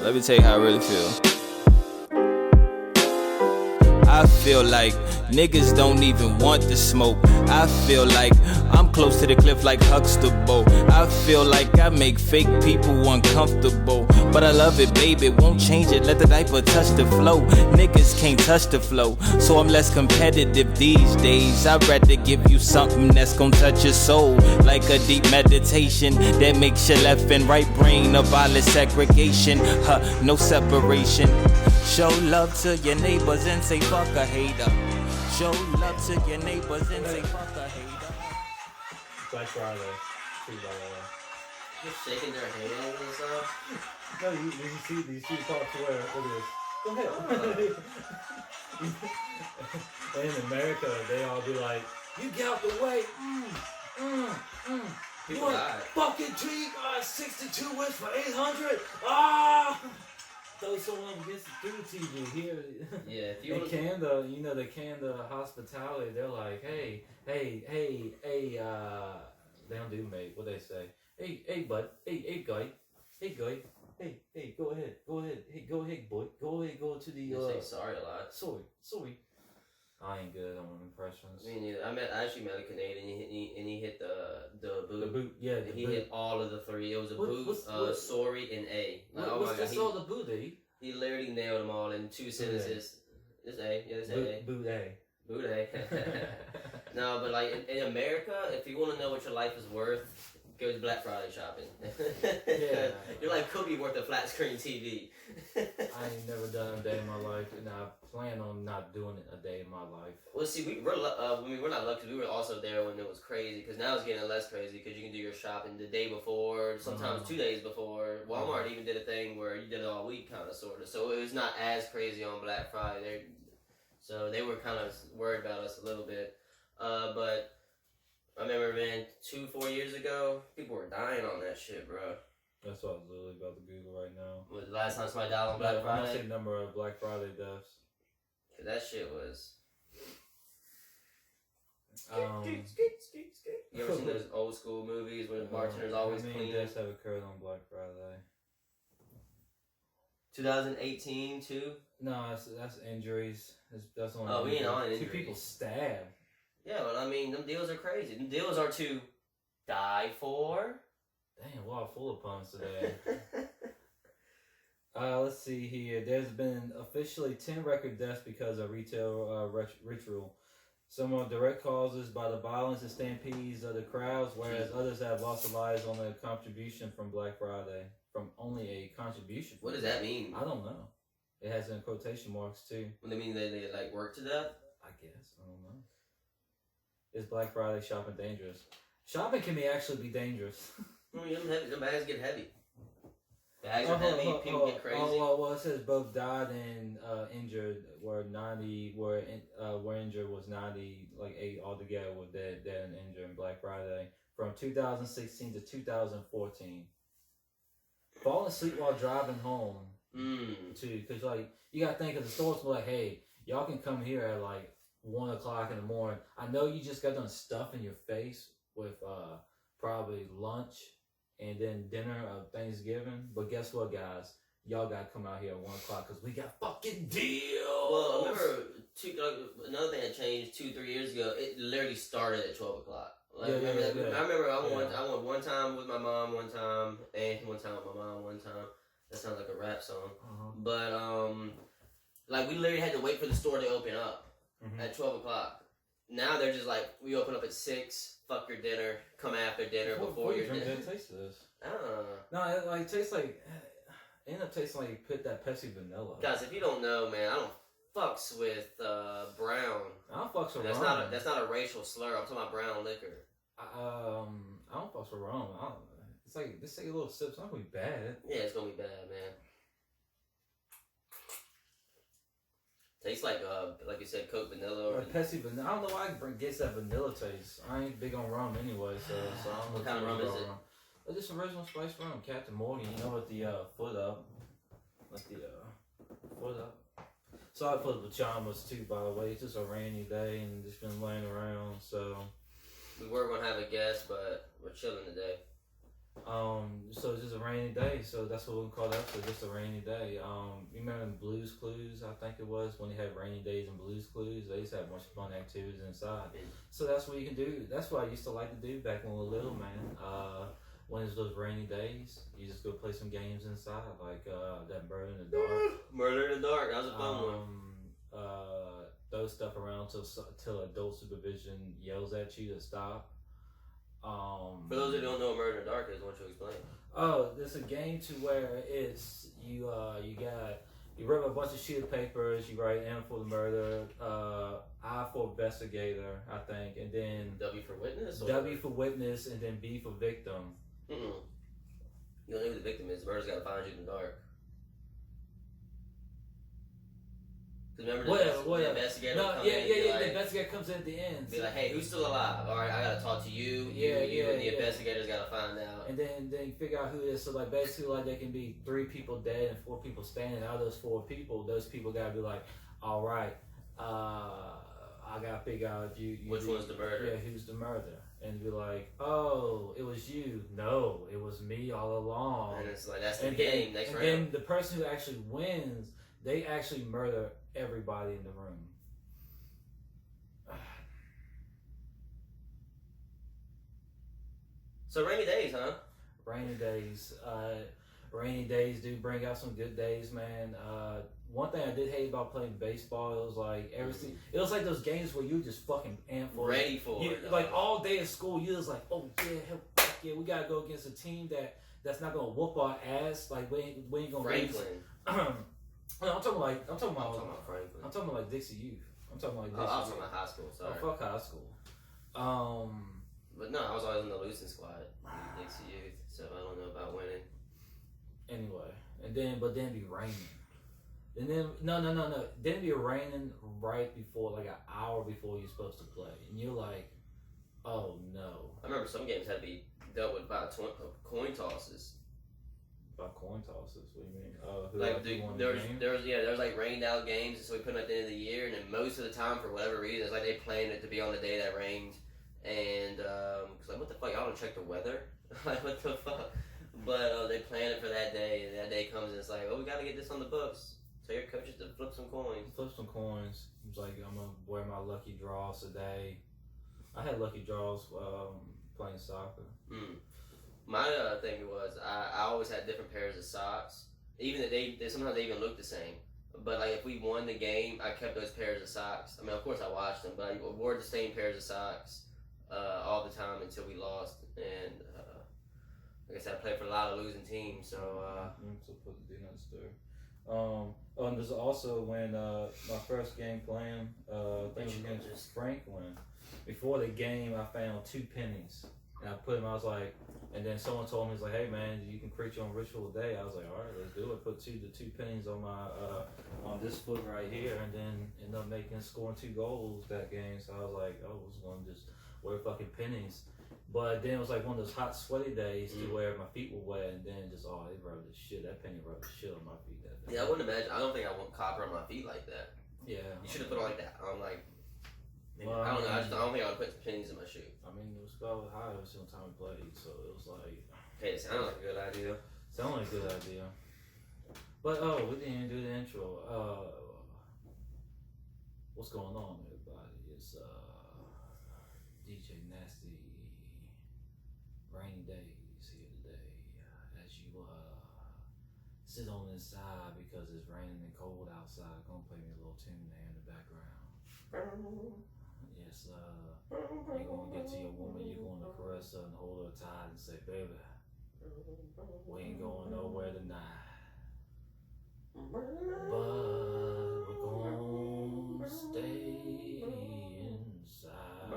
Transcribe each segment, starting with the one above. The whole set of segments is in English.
Let me tell you how I really feel. I feel like niggas don't even want the smoke. I feel like I'm close to the cliff like Huxtable. I feel like I make fake people uncomfortable. But I love it, baby, won't change it. Let the diaper touch the flow. Niggas can't touch the flow, so I'm less competitive these days. I'd rather give you something that's gon' touch your soul, like a deep meditation that makes your left and right brain abolish segregation. No separation. Show love to your neighbors and say fuck a hater. Show love to your neighbors and say fuck a hater. Black Friday, too, by the way. Just shaking their hands and stuff. No, you see these two talk to where? Look at this. Go ahead. And in America, they all be like, "You get out the way." You want fucking treat? 62 wins for 800. Ah. Throw someone up against the TV here. Yeah, if you in Canada, you know, the Canada hospitality, they're like, hey, they don't do mate, what they say? Hey, bud, hey, guy, hey, go ahead, hey, go ahead, boy, go to the, they say sorry a lot. Sorry. I ain't good on impressions. Me neither. I actually met a Canadian, and he hit the boot. The boot, yeah. He hit all of the three. It was a boot, sorry, and A. Like, oh my God, all the boot, eh? He literally nailed them all in 2 sentences. It's A. Yeah, it's A. Boot A. Boot A. No, but like in America, if you want to know what your life is worth, go to Black Friday shopping. Yeah. Your life could be worth a flat screen TV. I ain't never done a day in my life, and I plan on not doing it a day in my life. Well, see, we're not lucky. We were also there when it was crazy, because now it's getting less crazy because you can do your shopping the day before, sometimes 2 days before. Walmart even did a thing where you did it all week, kind of, sort of. So it was not as crazy on Black Friday. So they were kind of worried about us a little bit. But I remember, man, 4 years ago, people were dying on that shit, bro. That's what I was literally about to Google right now. Was the last time somebody died on Black Friday? I'm saying number of Black Friday deaths. Cause that shit was. You ever seen those old school movies where the bartender's always clean? How many deaths have occurred on Black Friday? 2018 too. No, that's injuries. That's only. Oh, we ain't on injuries. 2 people stabbed. Yeah, but I mean, them deals are crazy. Them deals are to die for. Damn, wow, full of puns today. Let's see here. There's been officially 10 record deaths because of retail ritual. Some are direct causes by the violence and stampedes of the crowds, whereas others have lost their lives on a contribution from Black Friday. From only a contribution. What does that mean? I don't know. It has in quotation marks too. What do they mean? They like work to death? I guess. I don't know. Is Black Friday shopping dangerous? Shopping can actually be dangerous. The bags get heavy. Bags are heavy. People get crazy. Well, it says both died and injured. Where injured was 90, like 8 altogether were dead and injured in Black Friday from 2016 to 2014. Falling asleep while driving home, too, because like you gotta think of the stores were like, hey, y'all can come here at like 1 o'clock in the morning. I know you just got done stuffing your face with probably lunch and then dinner of Thanksgiving, but guess what, guys? Y'all gotta come out here at 1 o'clock because we got fucking deals. Well, I remember another thing that changed 2-3 years ago. It literally started at 12 o'clock. Like, I remember I went one time with my mom one time, and one time with my mom one time. That sounds like a rap song. But, like, we literally had to wait for the store to open up at 12 o'clock. Now they're just like, we open up at 6, fuck your dinner, come after dinner, before your dinner. What taste of this? I don't know. No, it like tastes like, it ended up tasting like you put that Pepsi vanilla. Guys, if you don't know, man, I don't fucks with brown. I don't fucks with that's rum. That's not a racial slur. I'm talking about brown liquor. I don't fucks with rum. It's like, just take a little sip. It's not gonna be bad. Yeah, it's gonna be bad, man. Tastes like you said, Coke vanilla or Pepsi vanilla. I don't know why it gets that vanilla taste. I ain't big on rum anyway, so I don't know what kind of rum is it? It's just original spice rum, Captain Morgan. You know, with the foot up, foot up. Sorry for the pajamas too, by the way. It's just a rainy day and just been laying around, so. We were gonna have a guest, but we're chilling today. So it's just a rainy day. So that's what we call that episode, just a rainy day. You remember Blues Clues? I think it was when they had rainy days and Blues Clues. They used to have a bunch of fun activities inside. So that's what you can do. That's what I used to like to do back when we were little, man. When it's those rainy days, you just go play some games inside, like that Murder in the Dark. Murder in the Dark. That was a fun one. Throw stuff around till adult supervision yells at you to stop. For those who don't know what Murder in the Dark is, why don't you explain? Oh, there's a game to where it's you rip a bunch of sheet of papers, you write M for the murder, I for investigator, I think, and then W for witness? Or? W for witness, and then B for victim. You don't know who the victim is. The murder's got to find you in the dark. Remember the investigator comes in? The investigator comes in at the end. Be like, hey, who's still alive? All right, I gotta talk to you. And the investigator's gotta find out. And then you figure out who it is. So like basically, like there can be 3 people dead and 4 people standing. Out of those 4 people, those people gotta be like, all right, I gotta figure out if you which one's the murderer? Yeah, who's the murderer? And be like, oh, it was you. No, it was me all along. And it's like that's the game. Next round. And then the person who actually wins, they actually murder everybody in the room. So rainy days, huh? Rainy days. Rainy days do bring out some good days, man. One thing I did hate about playing baseball, it was like everything. It was like those games where you just fucking amped for ready for it. Like all day at school, you was like, oh yeah, we gotta go against a team that's not gonna whoop our ass. Like we ain't gonna. Franklin. No, I'm talking about Franklin. I'm talking about like Dixie Youth. I'm talking about like I Dixie was talking about high school. Sorry. Oh, fuck high school. But no, I was always in the losing squad, Dixie Youth. So I don't know about winning. Anyway, but then be raining. And then no. Then be raining right before, like an hour before you're supposed to play, and you're like, oh no. I remember some games had to be dealt with by coin tosses. By coin tosses, what do you mean? There was like rained out games, so we put them at the end of the year, and then most of the time, for whatever reason, it's like they planned it to be on the day that rained, and cause like what the fuck, y'all don't check the weather, like what the fuck, but they planned it for that day, and that day comes and it's like, oh, we gotta get this on the books. Tell your coaches to flip some coins. It's like I'm gonna wear my lucky draws today. I had lucky draws playing soccer. My thing was I always had different pairs of socks. Even that they sometimes they even looked the same. But like if we won the game, I kept those pairs of socks. I mean, of course I watched them, but I wore the same pairs of socks all the time until we lost. And like I said, I played for a lot of losing teams. So and there's also when my first game playing, I think it was against Franklin. Before the game, I found 2 pennies. And I put them, I was like, and then someone told me, it's like, hey man, you can create your own ritual day. I was like, all right, let's do it. Put the two pennies on my on this foot right here, and then end up scoring 2 goals that game. So I was like, oh, I was gonna just wear fucking pennies. But then it was like one of those hot, sweaty days to where my feet were wet, and then just it rubbed the shit. That penny rubbed the shit on my feet that day. Yeah, I wouldn't imagine. I don't think I want copper on my feet like that. Yeah, you should have put it like that. I'm like. Well, I don't know. I don't think I would put pennies in my shoe. I mean, it was about high every single time we played, so it was like. Hey, it sounds like a good idea. Sounds like a good idea. But we didn't even do the intro. What's going on, everybody? It's DJ Nasty. Rainy days here today. As you sit on the side because it's raining and cold outside, gonna play me a little tune there in the background. Yes, you're gonna get to your woman, you're gonna caress her and hold her tight and say, baby, we ain't going nowhere tonight. But we're gonna stay inside.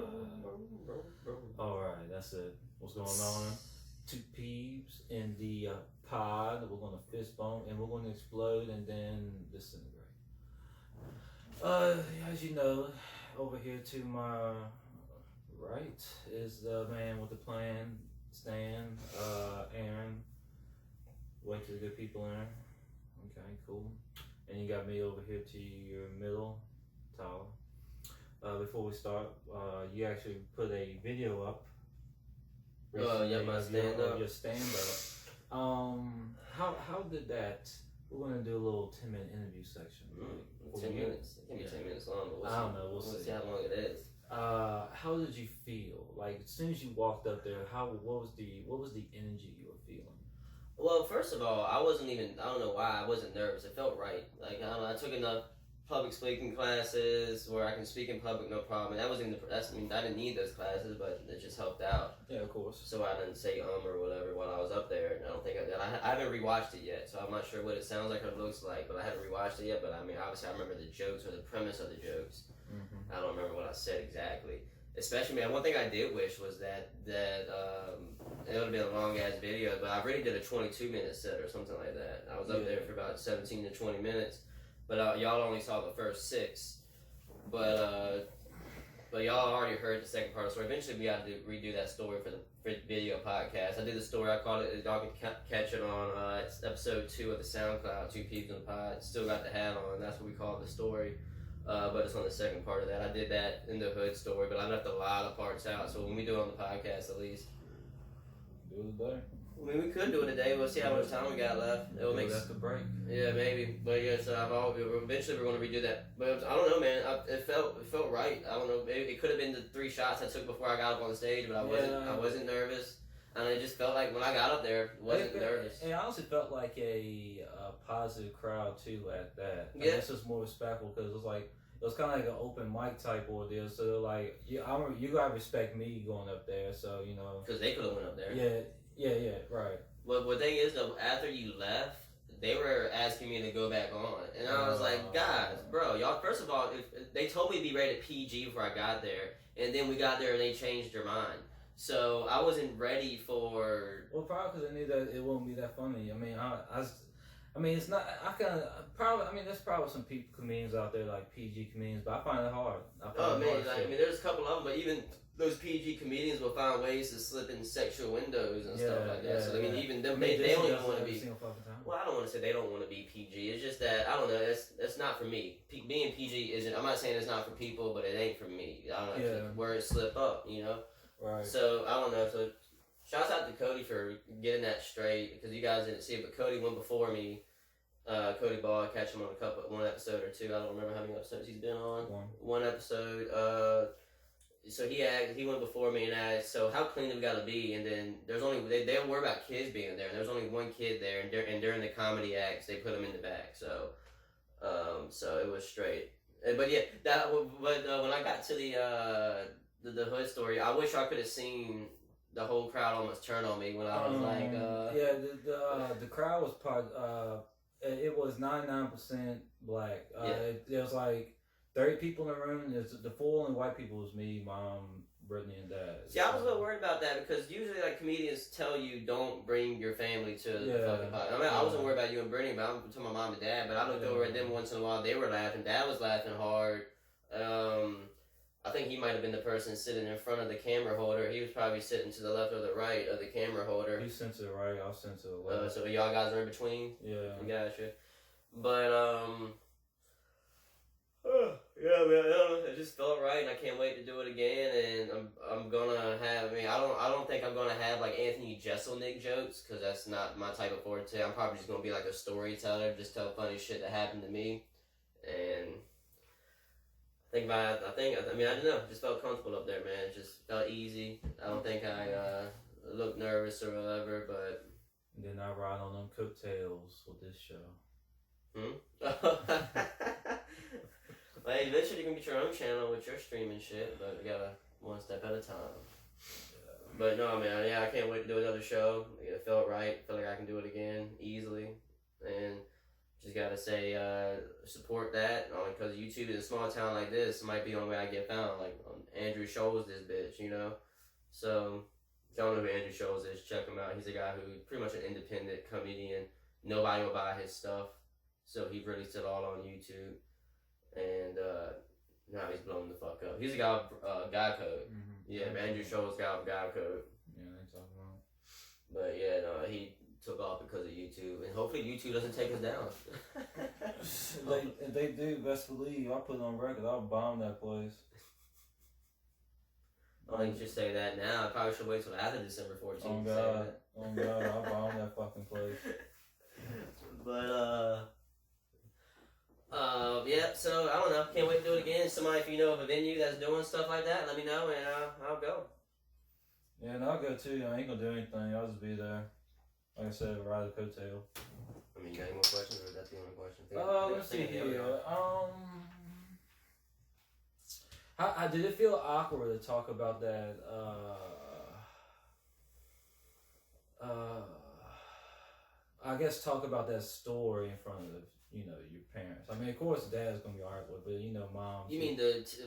Alright, that's it. What's going on? 2 peeps in the pod. We're gonna fist bump and we're gonna explode and then disintegrate. As you know, over here to my right is the man with the plan, Stan, Aaron. Wait to the good people, Aaron. Okay, cool. And you got me over here to your middle, Tyler. Before we start, you actually put a video up recently stand up. Your stand up. How did that? We're gonna do a little 10-minute interview section. 10 minutes. It can be 10 minutes long, but I don't know. We'll see how long it is. How did you feel? Like as soon as you walked up there, what was the energy you were feeling? Well, first of all, I don't know why I wasn't nervous. It felt right. Like, I don't know, I took enough public speaking classes where I can speak in public no problem. And I didn't need those classes, but it just helped out. Yeah, of course. So I didn't say or whatever while I was up there. And I don't think I haven't rewatched it yet, so I'm not sure what it sounds like or it looks like, but I haven't rewatched it yet. But I mean, obviously I remember the jokes or the premise of the jokes. Mm-hmm. I don't remember what I said exactly. Especially, man, one thing I did wish was that it would have been a long ass video, but I already did a 22-minute set or something like that. I was up there for about 17 to 20 minutes, but y'all only saw the first 6. But y'all already heard the second part of the story. Eventually, we got to redo that story for the video podcast. I did the story. I called it. Y'all can catch it on it's episode 2 of the SoundCloud. 2 Peeps in the Pod. Still got the hat on. That's what we call the story. But it's on the second part of that. I did that in the hood story, but I left a lot of parts out. So when we do it on the podcast, at least. Do it better. I mean, we could do it today. We'll see how much time we got left. It'll make the break. Yeah, maybe. But yeah, so eventually we're going to redo that. But I don't know, man. It felt right. I don't know. Maybe it could have been the 3 shots I took before I got up on the stage, but I wasn't nervous. And it just felt like when I got up there, wasn't nervous. It honestly felt like a positive crowd too at that. Yeah. It's just more respectful because it was kind of like an open mic type ordeal. So like, you gotta respect me going up there. So you know, because they could have went up there. Yeah, right. But the thing is though, after you left, they were asking me to go back on, and I was like, guys, bro, y'all. First of all, if they told me to be rated PG before I got there, and then we got there and they changed their mind. So I wasn't ready for. Well, probably because I knew that it wouldn't be that funny. I mean, it's not. There's probably some comedians out there like PG comedians, but I find it hard. There's a couple of them, but even those PG comedians will find ways to slip in sexual windows and stuff like that. So I mean, even them, they don't even want to be. Well, I don't want to say they don't want to be PG. It's just that I don't know. It's not for me. Being PG isn't. I'm not saying it's not for people, but it ain't for me. I don't know where it slip up, you know. Right. So I don't know. So shouts out to Cody for getting that straight because you guys didn't see it, but Cody went before me. Cody Ball, I catch him on one episode or 2. I don't remember how many episodes he's been on. One episode. So he went before me and asked, so how clean do we gotta be? And then there's only they don't worry about kids being there. And there's only one kid there, and during the comedy acts they put him in the back. So it was straight. But yeah, when I got to the hood story, I wish I could have seen the whole crowd almost turn on me when I was the crowd was probably it was 99% black. There was like 30 people in the room. The 4 only white people was me, mom, Brittany, and dad. See, I was a little worried about that because usually like comedians tell you don't bring your family to the fucking podcast. I mean, I wasn't worried about you and Brittany, but I'm to my mom and dad. But I looked over at them once in a while. They were laughing. Dad was laughing hard. I think he might have been the person sitting in front of the camera holder. He was probably sitting to the left or the right of the camera holder. He's sent to the right, I was sent to the left. So y'all guys are in between? Yeah. Gotcha. But, yeah, man, I don't know. It just felt right, and I can't wait to do it again. And I'm gonna have. I mean, I don't think I'm gonna have like Anthony Jeselnik jokes because that's not my type of forte. I'm probably just gonna be like a storyteller, just tell funny shit that happened to me, and. I don't know. Just felt comfortable up there, man. It just felt easy. I don't think I looked nervous or whatever, but. And then I ride on them coattails with this show. Well, eventually you can get your own channel with your streaming shit, but we gotta one step at a time. But no, man, I can't wait to do another show. It felt right. Feel like I can do it again easily, and. Just gotta say, support that, because YouTube in a small town like this might be the only way I get found. Like, Andrew Scholes this bitch, you know? So, if y'all know who Andrew Scholes is, check him out. He's a guy who's pretty much an independent comedian. Nobody will buy his stuff. So, he released it all on YouTube. And, now he's blowing the fuck up. He's a guy with Guy Code. Mm-hmm. Yeah, Andrew Scholes guy with Guy Code. Yeah, they talk about. But, yeah, no, he took off because of YouTube, and hopefully YouTube doesn't take us down. If they do, best believe I'll put it on record. I'll bomb that place. I don't think you should say that now. I probably should wait till after December 14th Oh to say God. that. Oh God, I'll bomb that fucking place. But, yeah, so, I don't know. Can't wait to do it again. Somebody, if you know of a venue that's doing stuff like that, let me know, and I'll go. Yeah, and I'll go too. I ain't gonna do anything. I'll just be there. Like I said, ride the coattail. I mean, you got any more questions, or is that the only question? Let's see here. How did it feel awkward to talk about that? I guess talk about that story in front of your parents. I mean, of course, dad's gonna be awkward, but mom. You mean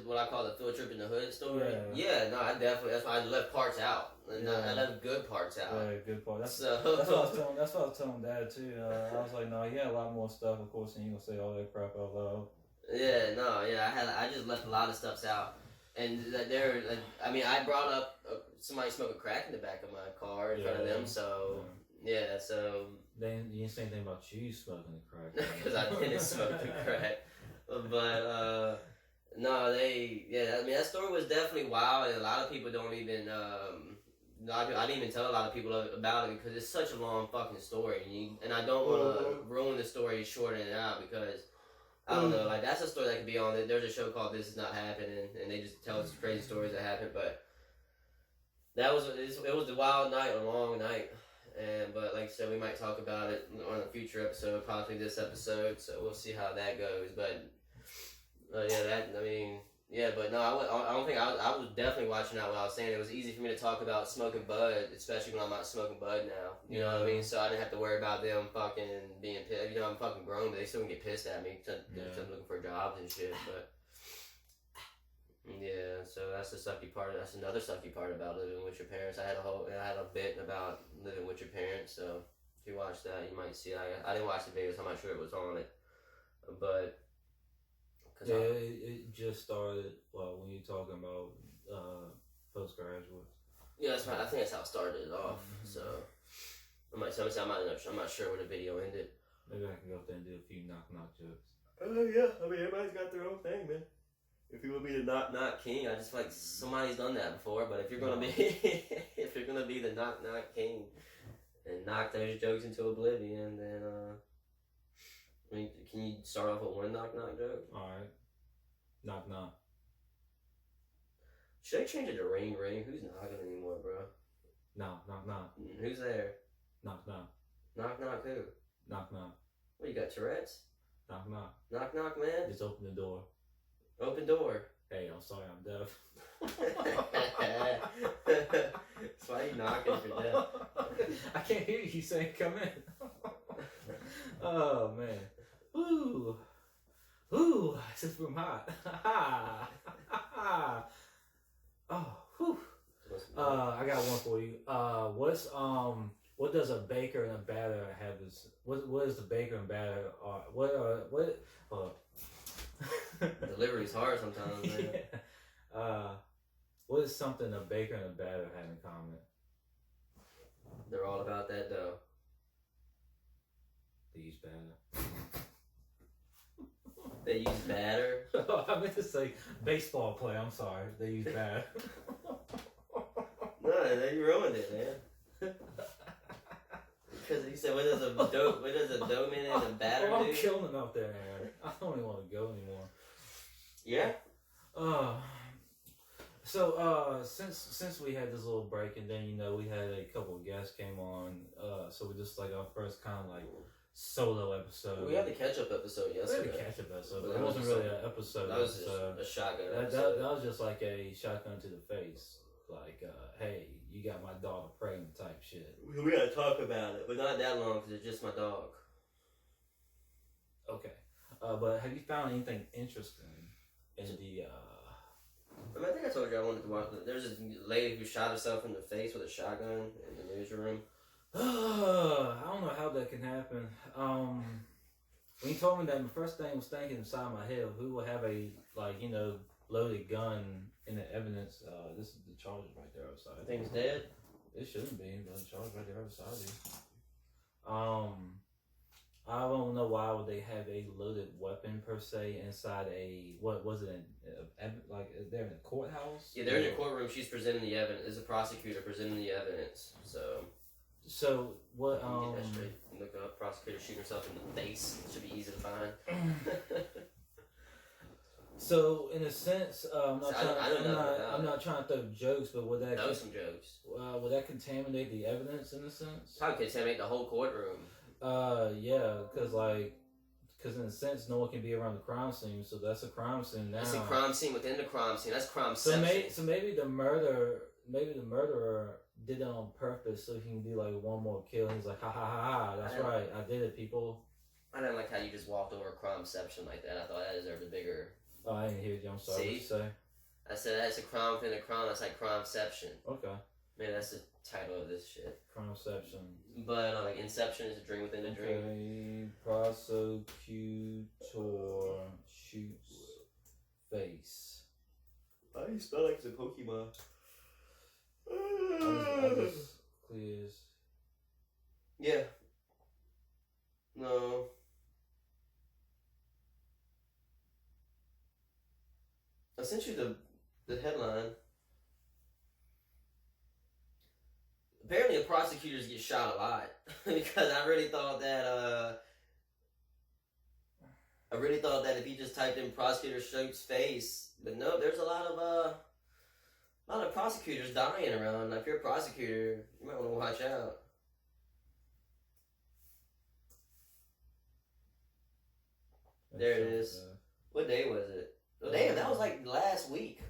what I call the field trip in the hood story? Yeah. No, I definitely. That's why I left parts out. And I left good parts out. Yeah, good part. That's so. That's what I was telling. That's what I was telling Dad too. I was like, no, he had a lot more stuff, of course, and you gonna say all that crap out loud. Yeah, no, yeah, I just left a lot of stuff out, and I brought up somebody smoking crack in the back of my car in front of them, so so. You didn't say anything about you smoking the crack. Because I didn't smoke the crack, but no, that story was definitely wild, and a lot of people don't even. I didn't even tell a lot of people about it because it's such a long fucking story, and I don't want to ruin the story, shorten it out because. I don't know, like that's a story that could be on it. There's a show called This Is Not Happening, and they just tell us crazy stories that happened. But it was a wild night, a long night, but like I said, we might talk about it on a future episode, possibly this episode. So we'll see how that goes. But but no, I don't think I was definitely watching out what I was saying. It was easy for me to talk about smoking bud, especially when I'm not smoking bud now. You know what I mean? So I didn't have to worry about them fucking being pissed. I'm fucking grown, but they still can get pissed at me because I'm looking for jobs and shit. But yeah, so that's the sucky part. That's another sucky part about living with your parents. I had a bit about living with your parents. So if you watch that, you might see. I didn't watch the video, so I'm not sure it was on it, but. Yeah, it just started. Well, when you're talking about postgraduates. Yeah, that's right. I think that's how it started off. Mm-hmm. So I'm not sure where the video ended. Maybe I can go up there and do a few knock jokes. Oh yeah, I mean everybody's got their own thing, man. If you want to be the knock king, I just feel like somebody's done that before. But if you're gonna be the knock king and knock those jokes into oblivion, then I mean, can you start off with one knock joke? Alright. Knock. Should I change it to ring? Who's knocking anymore, bro? Knock. Who's there? Knock. Knock who? Knock. What, you got Tourette's? Knock. Knock, man. Just open the door. Open door. Hey, I'm sorry, I'm deaf. That's why you knocking if you're deaf. I can't hear you saying come in. Oh man. Ooh, this room hot. Oh, whew. I got one for you. What does a baker and a batter have this? What is the baker and batter? Delivery's hard sometimes, man. Yeah. What is something a baker and a batter have in common? They're all about that dough. They use batter. They use batter? I meant to say baseball play. I'm sorry. They use batter. No, they ruined it, man. Because he said, what does a dough man and a batter do? I'm killing them out there, man. I don't even want to go anymore. Yeah? So since we had this little break, and then we had a couple of guests came on, so we just like our first kind of like solo episode. We had the catch up episode yesterday. We had the catch up episode, but it wasn't really an episode. That was just a shotgun episode. That was just like a shotgun to the face. Like, hey, you got my daughter pregnant type shit. We gotta talk about it, but not that long because it's just my dog. Okay, but have you found anything interesting in the? I think I told you I wanted to watch. There's this lady who shot herself in the face with a shotgun in the newsroom. I don't know how that can happen. When you told me that, the first thing was thinking inside my head, who will have a loaded gun in the evidence? This is the charge right there outside. I think he's dead. It shouldn't be, but the charge right there outside. I don't know why would they have a loaded weapon per se inside a what was it? Like they're in a courthouse. Yeah, they're in the courtroom. She's presenting the evidence. As a prosecutor presenting the evidence. So what? Get that straight. Look up prosecutor shooting herself in the face. It should be easy to find. So in a sense, I'm not trying to throw jokes, but would that throw some jokes? Would that contaminate the evidence in a sense? Probably contaminate the whole courtroom. Yeah, because in a sense, no one can be around the crime scene, so that's a crime scene now. It's a crime scene within the crime scene. That's crimeception. So maybe the murderer did it on purpose so he can do like one more kill. He's like, ha ha ha ha, that's right, I did it, people. I didn't like how you just walked over crimeception like that. I thought that deserved a bigger. Oh, I didn't hear you. I'm sorry. See? What you say? I said that's a crime within a crime. That's like crimeception. Okay. Man, that's the title of this shit. Crimeception. But like Inception is a dream within a dream. Okay. Prosecutor shoots face. Why do you spell like it's a Pokemon? I just clears. Yeah. No. I sent you the headline. Apparently, the prosecutors get shot a lot because I really thought that if you just typed in prosecutor shoots face, but no, there's a lot of prosecutors dying around. If you're a prosecutor, you might want to watch out. There it is. What day was it? Oh, damn, that was like last week.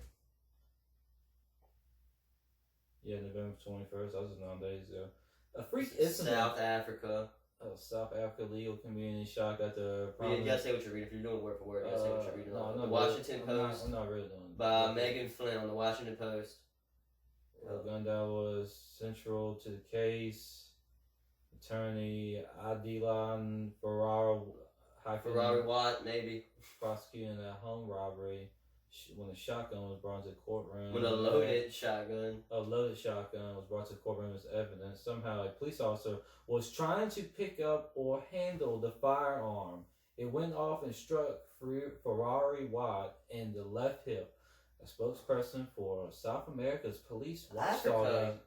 Yeah, November 21st. That was 9 days ago. A freak incident. South Africa. South Africa legal community shocked at the. You gotta say what you're reading. If you're doing word for word, you gotta say what you're reading. No, the Washington Post. I'm not really doing. By Megan Flynn on the Washington Post. Gunda was central to the case. Attorney Adilan Ferrari Watt, maybe. Prosecuting a home robbery when a shotgun was brought to the courtroom. When a loaded shotgun. A loaded shotgun was brought to the courtroom as evidence. Somehow a police officer was trying to pick up or handle the firearm. It went off and struck Ferrari Watt in the left hip. A spokesperson for South America's police watchdog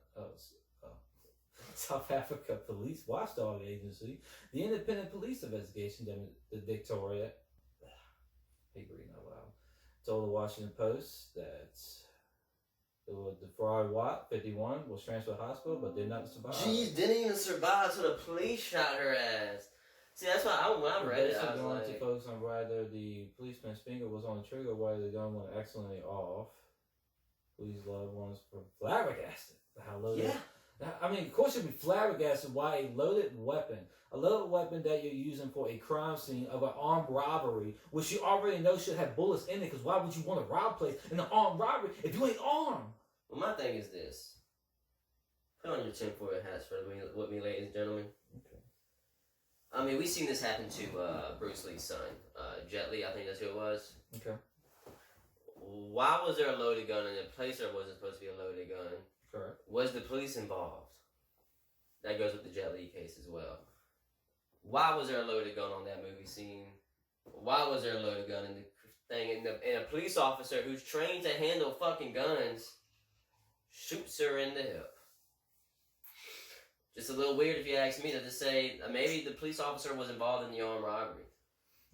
South Africa Police Watchdog Agency, the independent police investigation, the Victoria, I hate reading out loud, told the Washington Post that the Ferrari Watt, 51, was transferred to the hospital but did not survive. Jeez, didn't even survive, so the police shot her ass. See, that's why when I read it, I was going like... to focus on whether the policeman's finger was on the trigger or whether the gun went accidentally off. Police loved ones for flabbergasted. How loaded. Yeah. I mean, of course you'd be flabbergasted why a loaded weapon that you're using for a crime scene of an armed robbery, which you already know should have bullets in it, because why would you want to rob a place in an armed robbery if you ain't armed? Well, my thing is this. Put on your tinfoil hats with me, ladies and gentlemen. Okay. I mean, we've seen this happen to Bruce Lee's son, Jet Li, I think that's who it was. Okay. Why was there a loaded gun in a place there wasn't supposed to be a loaded gun? Correct. Was the police involved? That goes with the Jet Li case as well. Why was there a loaded gun on that movie scene? Why was there a loaded gun in the thing? And a police officer who's trained to handle fucking guns shoots her in the hip. Just a little weird if you ask me to just say maybe the police officer was involved in the armed robbery.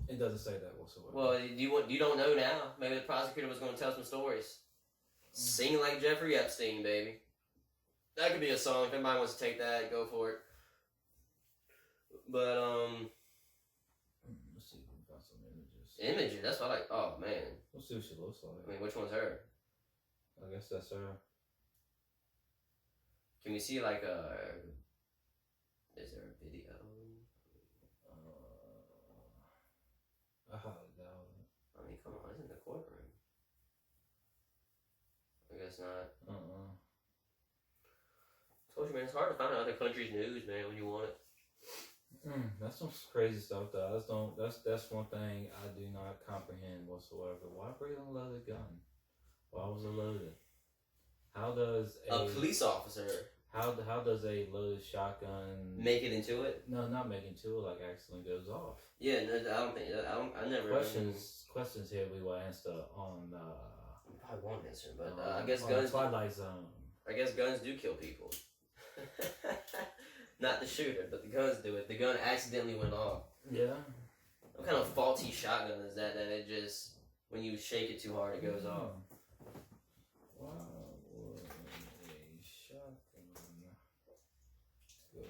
It doesn't say that whatsoever. Well, you don't know now. Maybe the prosecutor was going to tell some stories. Sing like Jeffrey Epstein, baby. That could be a song. If anybody wants to take that, go for it. But, let's see if we can find some images. Images? That's what I like. Oh, man. Let's see what she looks like. I mean, which one's her? I guess that's her. Can we see, like, is there a video? I highly doubt it. I mean, come on. It's in the courtroom. I guess not. Told you, man, it's hard to find other countries' news, man, when you want it. That's some crazy stuff, though. That's one thing I do not comprehend whatsoever. Why bring a loaded gun? Why was it loaded? How does a police officer? How does a loaded shotgun make it into it? No, not make it into it. Like accidentally goes off. Yeah, no, I don't think. I never. Questions here we will answer on. Probably won't answer, but I guess guns. Twilight Zone. I guess guns do kill people. Not the shooter, but the guns do it. The gun accidentally went off. Yeah. What kind of faulty shotgun is that? That it just when you shake it too hard, it goes off. Wow, would a shotgun go?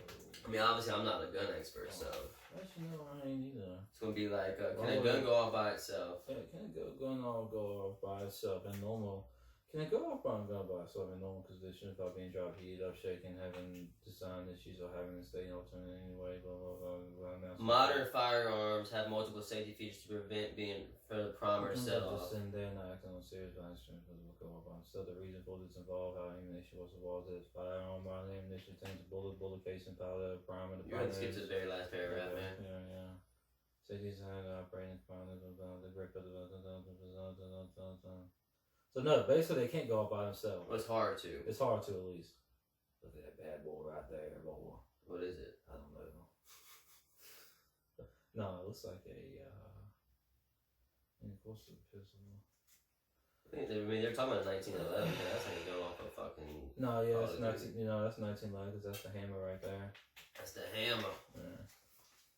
I mean, obviously, I'm not a gun expert, so. Actually, no, I ain't either. It's gonna be like, can a gun go off by itself? Yeah, can a gun go off by itself in normal? Can it go off by itself in normal conditions without being dropped, heated up, shaking, having design issues, or having to stay alternate anyway? Blah blah blah blah. Modern firearms have multiple safety features to prevent being for the primer to set off. And they're not acting on serious violence because it will go off on. Still, the reason for this involved how ammunition was involved is firearm modern ammunition contains bullet casing, powder, primer. You're gonna skip to the very last paragraph, man. Yeah. Safety design operating the grip of the. So no, basically they can't go off by themselves. Well, it's hard to. It's hard to at least. Look at that bad boy right there, boy. What is it? I don't know. No, it looks like a what's the pistol? They're talking about 1911. Man. That's like going off a fucking. No, yeah, that's 19. That's 1911 because that's the hammer right there. That's the hammer. Yeah.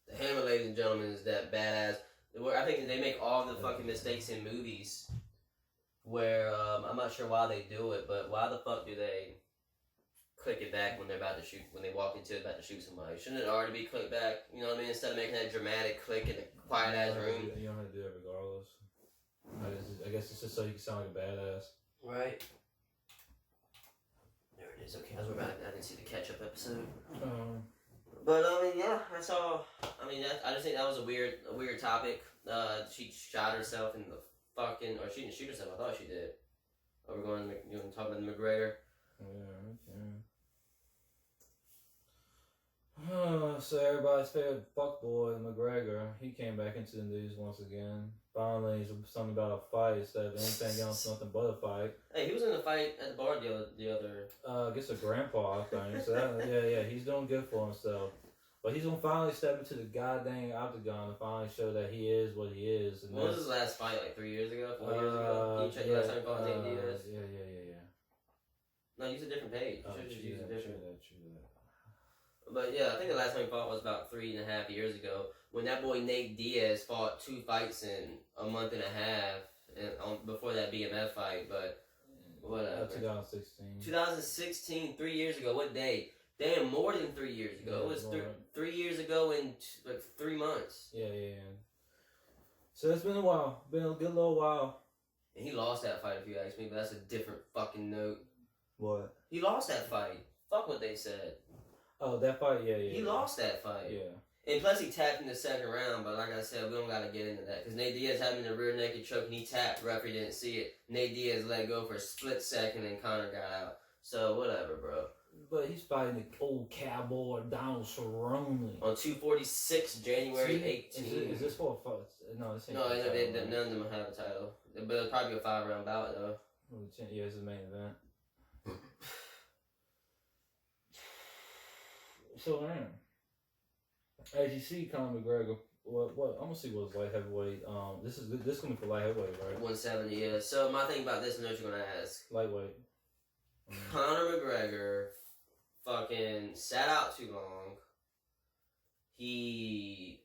The hammer, ladies and gentlemen, is that badass. I think they make all the fucking mistakes in movies. Where I'm not sure why they do it, but why the fuck do they click it back when they're about to shoot? When they walk into it about to shoot somebody, shouldn't it already be clicked back? You know what I mean? Instead of making that dramatic click in a quiet ass room. You don't have to do it regardless. I guess it's just so you can sound like a badass. Right. There it is. Okay, I didn't see the catch up episode. But I mean, yeah, that's all. I mean, I just think that was a weird topic. She shot herself in the. Or she didn't shoot herself. I thought she did. Oh, we're going. You want to talk about the Mcgreggor? Yeah. So everybody's favorite fuckboy, Mcgregor, he came back into the news once again. Finally, something about a fight instead of anything else, nothing but a fight. Hey, he was in a fight at the bar the other. I guess a grandpa thing. So yeah, he's doing good for himself. But he's gonna finally step into the goddamn octagon and finally show that he is what he is. And when was his last fight? Like 3 years ago, 4 years ago? Can you check the last time you fought Nate Diaz? Yeah. No, use a different page. You should just use a different. True that. But yeah, I think the last time he fought was about 3.5 years ago when that boy Nate Diaz fought 2 fights in a month and a half, and before that BMF fight. But whatever. 2016. 2016, 3 years ago. What day? Damn, more than 3 years ago. Yeah, it was 3 years ago in like 3 months. Yeah. So it's been a while. Been a good little while. And he lost that fight, if you ask me, but that's a different fucking note. What? He lost that fight. Fuck what they said. Oh, that fight? Yeah. He lost that fight. Yeah. And plus he tapped in the second round, but like I said, we don't gotta get into that. Because Nate Diaz had him in the rear naked choke and he tapped. Referee didn't see it. Nate Diaz let go for a split second and Conor got out. So, whatever, bro. But he's fighting the old cowboy Donald Cerrone. On 246, January 18th. Is this for a fight? No, this ain't. No, none of them have a title. But it'll probably be a 5-round bout, though. Yeah, it's the main event. So, man, as you see, Conor McGregor, what I'm gonna see what's light heavyweight. This is gonna be for light heavyweight, right? 170, yeah. So my thing about this, I know what you're gonna ask. Lightweight. Conor McGregor fucking sat out too long. I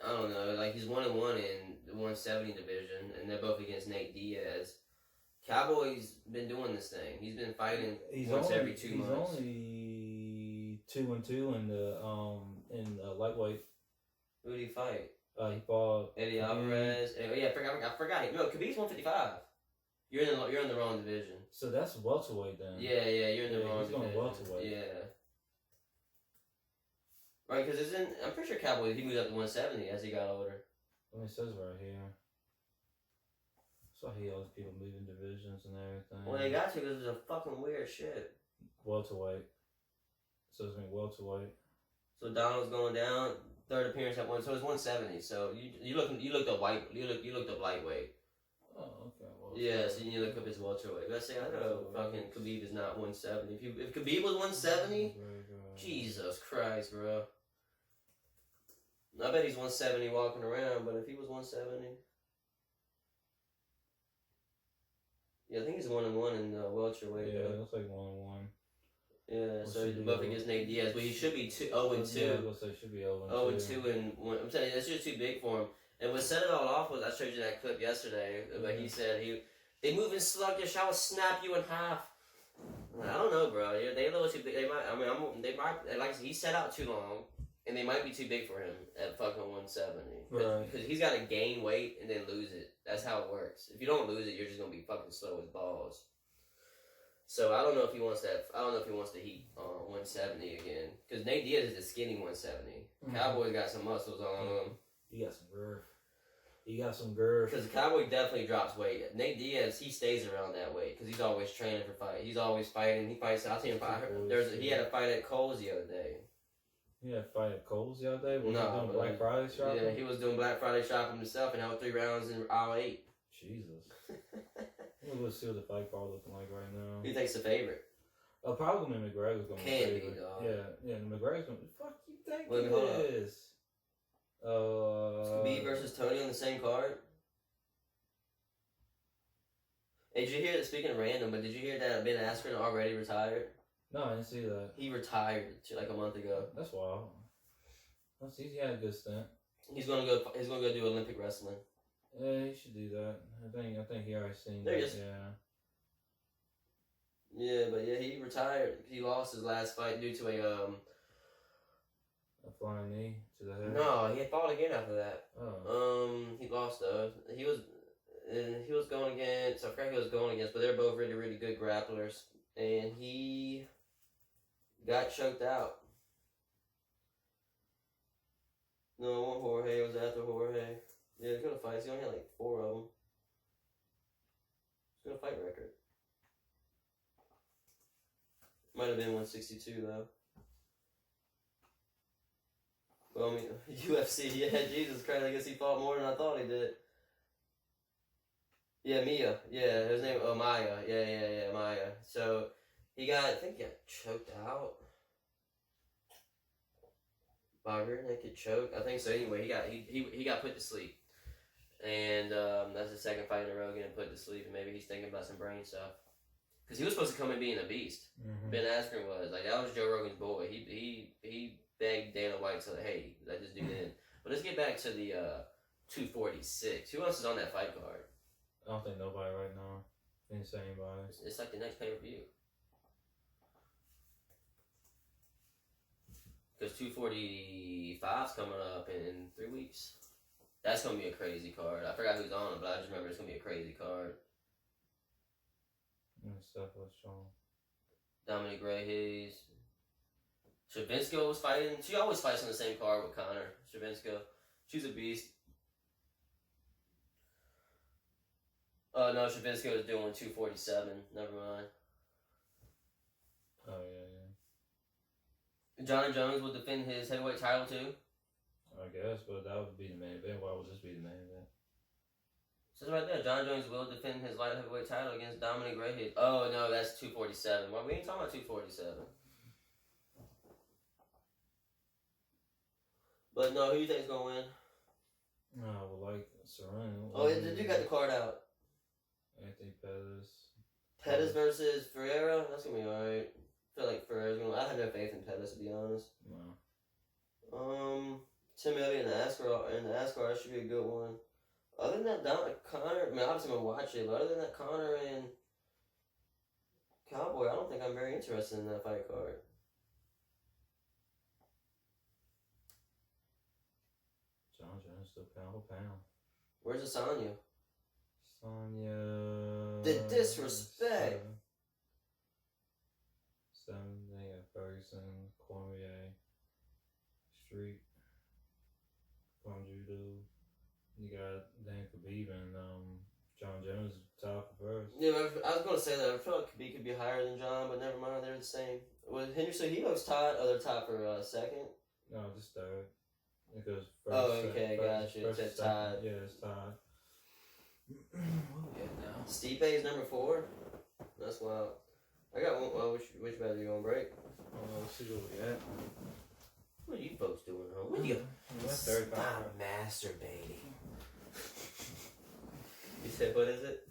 don't know, like he's 1-1 in the 170 division, and they're both against Nate Diaz. Cowboy's been doing this thing. He's been fighting every 2 months. He's only 2-2 in the lightweight. Who did he fight? He fought Eddie Alvarez. I forgot. No, Khabib's 155. You're in the wrong division. So that's welterweight then. Yeah, you're in the wrong division. He's going welterweight. Yeah. Right, because I'm pretty sure Cowboy, he moved up to 170 as he got older. Well, it says right here. So he always people moving divisions and everything. Well, they got to because it's a fucking weird shit. Welterweight. So it's been welterweight. So Donald's going down. Third appearance at 1, so it's 170. So you looked up lightweight. Oh, okay. Well, yeah, so you need to look up his welterweight. But I say, I know fucking Khabib is not 170. If Khabib was 170, Jesus Christ, bro. I bet he's 170 walking around, but if he was 170... Yeah, I think he's 1-1 in welterweight. Yeah, it looks like 1-1. Yeah, so he's buff against Nate Diaz, but he should be 2-0-2. Yeah, it looks like should be 0-2. 0-2 and 1. I'm telling you, that's just too big for him. And what set it all off was I showed you that clip yesterday, but he said they moving sluggish. I will snap you in half. I don't know, bro. They a little too big. They might. I mean, they might. Like I said, he set out too long, and they might be too big for him at fucking 170. Because he's got to gain weight and then lose it. That's how it works. If you don't lose it, you're just gonna be fucking slow as balls. So I don't know if he wants that. I don't know if he wants to heat 170 again. Because Nate Diaz is a skinny 170. Cowboy's got some muscles on him. He got some girth. Because the Cowboy definitely drops weight. Nate Diaz, he stays around that weight because he's always training for fight. He's always fighting. He fights. I seen him fight. He had a fight at Cole's the other day. He had a fight at Cole's the other day? Was he doing Black Friday shopping? Yeah, he was doing Black Friday shopping himself and held 3 rounds in aisle 8. Jesus. Let's see what the fight card looking like right now. Who takes the favorite? Probably McGregor's going to be Can't favorite. be, dog. Yeah, McGregor's going to be... Fuck you think Wait, it is? Khabib versus Tony on the same card? Hey, did you hear that, speaking of random, but did you hear that Ben Askren already retired? No, I didn't see that. He retired like a month ago. That's wild. He had a good stint. He's gonna go do Olympic wrestling. Yeah, he should do that. I think he already seen there that. He is. Yeah, but yeah, he retired. He lost his last fight due to a flying knee to the head. No, he had fought again after that. Oh. He lost though. He was going against. I forgot who he was going against, but they're both really, really good grapplers, and he got choked out. No, it wasn't Jorge. It was after Jorge. Yeah, he's gonna fight. He only had like 4 of them. He's got a fight record. Might have been 162 though. Well, I mean, UFC, yeah, Jesus Christ, I guess he fought more than I thought he did. Yeah, Mia. Yeah, his name, Maya. Yeah, Maya. So, I think he got choked out. By a rear naked choke. I think so. Anyway, he got put to sleep. And that's the second fight in a row getting put to sleep, and maybe he's thinking about some brain stuff. Because he was supposed to come and being a beast. Mm-hmm. Ben Askren was. Like, that was Joe Rogan's boy. He begged Dana White to, hey, let this dude in. But let's get back to the 246. Who else is on that fight card? I don't think nobody right now. Didn't say anybody. It's like the next pay-per-view. Because 245's coming up in 3 weeks. That's going to be a crazy card. I forgot who's on it, but I just remember it's going to be a crazy card. Stuff was strong. Dominic Reyes. Shavinsko was fighting. She always fights on the same card with Connor. Shavinsko. She's a beast. Oh, no, Shavinsko is doing 247. Never mind. Oh, yeah. Johnny Jones will defend his heavyweight title, too? I guess, but that would be the main event. Why would this be the main event? It says right there, John Jones will defend his light heavyweight title against Dominic Reyes. Oh, no, that's 247. Well, we ain't talking about 247. But no, who do you think is going to win? No, I would like Serrano. Oh, you got the card out. Anthony Pettis. Pettis versus Ferreira? That's going to be alright. I feel like Ferreira's going to... I have no faith in Pettis, to be honest. No. Tim Elliott and the Ascar should be a good one. Other than that, Connor, I mean, obviously I'm going to watch it, but other than that, Connor and Cowboy, I don't think I'm very interested in that fight card. John Jones still pound for pound. Where's Asanya? Sonya. The disrespect. 7. They got Ferguson, Cormier, Street, Judo. You got Dan Khabib and John Jones top for first. Yeah, I was going to say that. I feel like Khabib could be higher than John, but never mind. They're the same. Well, Henry Cejudo's tied. Oh, they're tied for second? No, just third. It goes first. Oh, okay, gotcha. It's tied. Yeah, it's tied. What we at now? Stipe's number 4. That's wild. I got one. Well, which bet are you gonna break? Let's see what we at. What are you folks doing, huh? What are you? Stop masturbating. You said, what is it?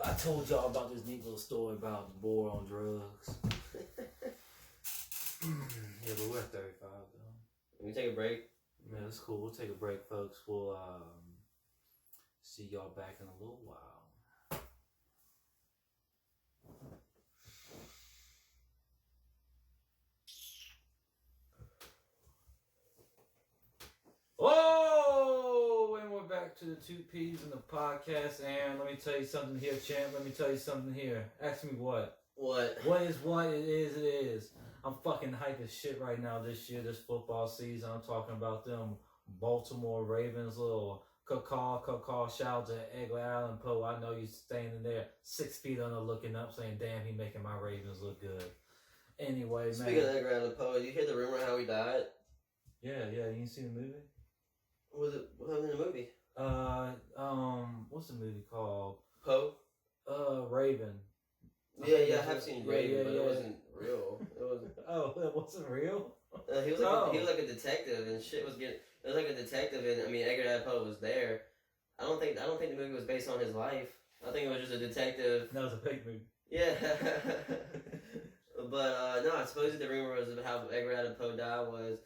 I told y'all about this neat little story about the boy on drugs. Yeah, but we're at 35 though. Can we take a break? Man, that's cool. We'll take a break, folks. We'll see y'all back in a little while. Oh, and we're back to the 2 P's in the podcast. And let me tell you something here, champ. Let me tell you something here. Ask me what? What? What is what? It is. It is. I'm fucking hype as shit right now this year, this football season. I'm talking about them Baltimore Ravens, little caw. Shout out to Edgar Allan Poe. I know you standing there 6 feet under looking up saying, damn, he making my Ravens look good. Anyway, Speaking of Edgar Allan Poe, you hear the rumor how he died? Yeah. You ain't seen the movie? What happened in the movie? What's the movie called? Poe? Raven. Yeah, I have seen Raven, but it wasn't real. It wasn't. Oh, it wasn't real? He was like a detective, and shit was getting. It was like a detective, and I mean Edgar Allan Poe was there. I don't think the movie was based on his life. I think it was just a detective. That was a fake movie. Yeah. But no, supposedly the rumor was of how Edgar Allan Poe died was,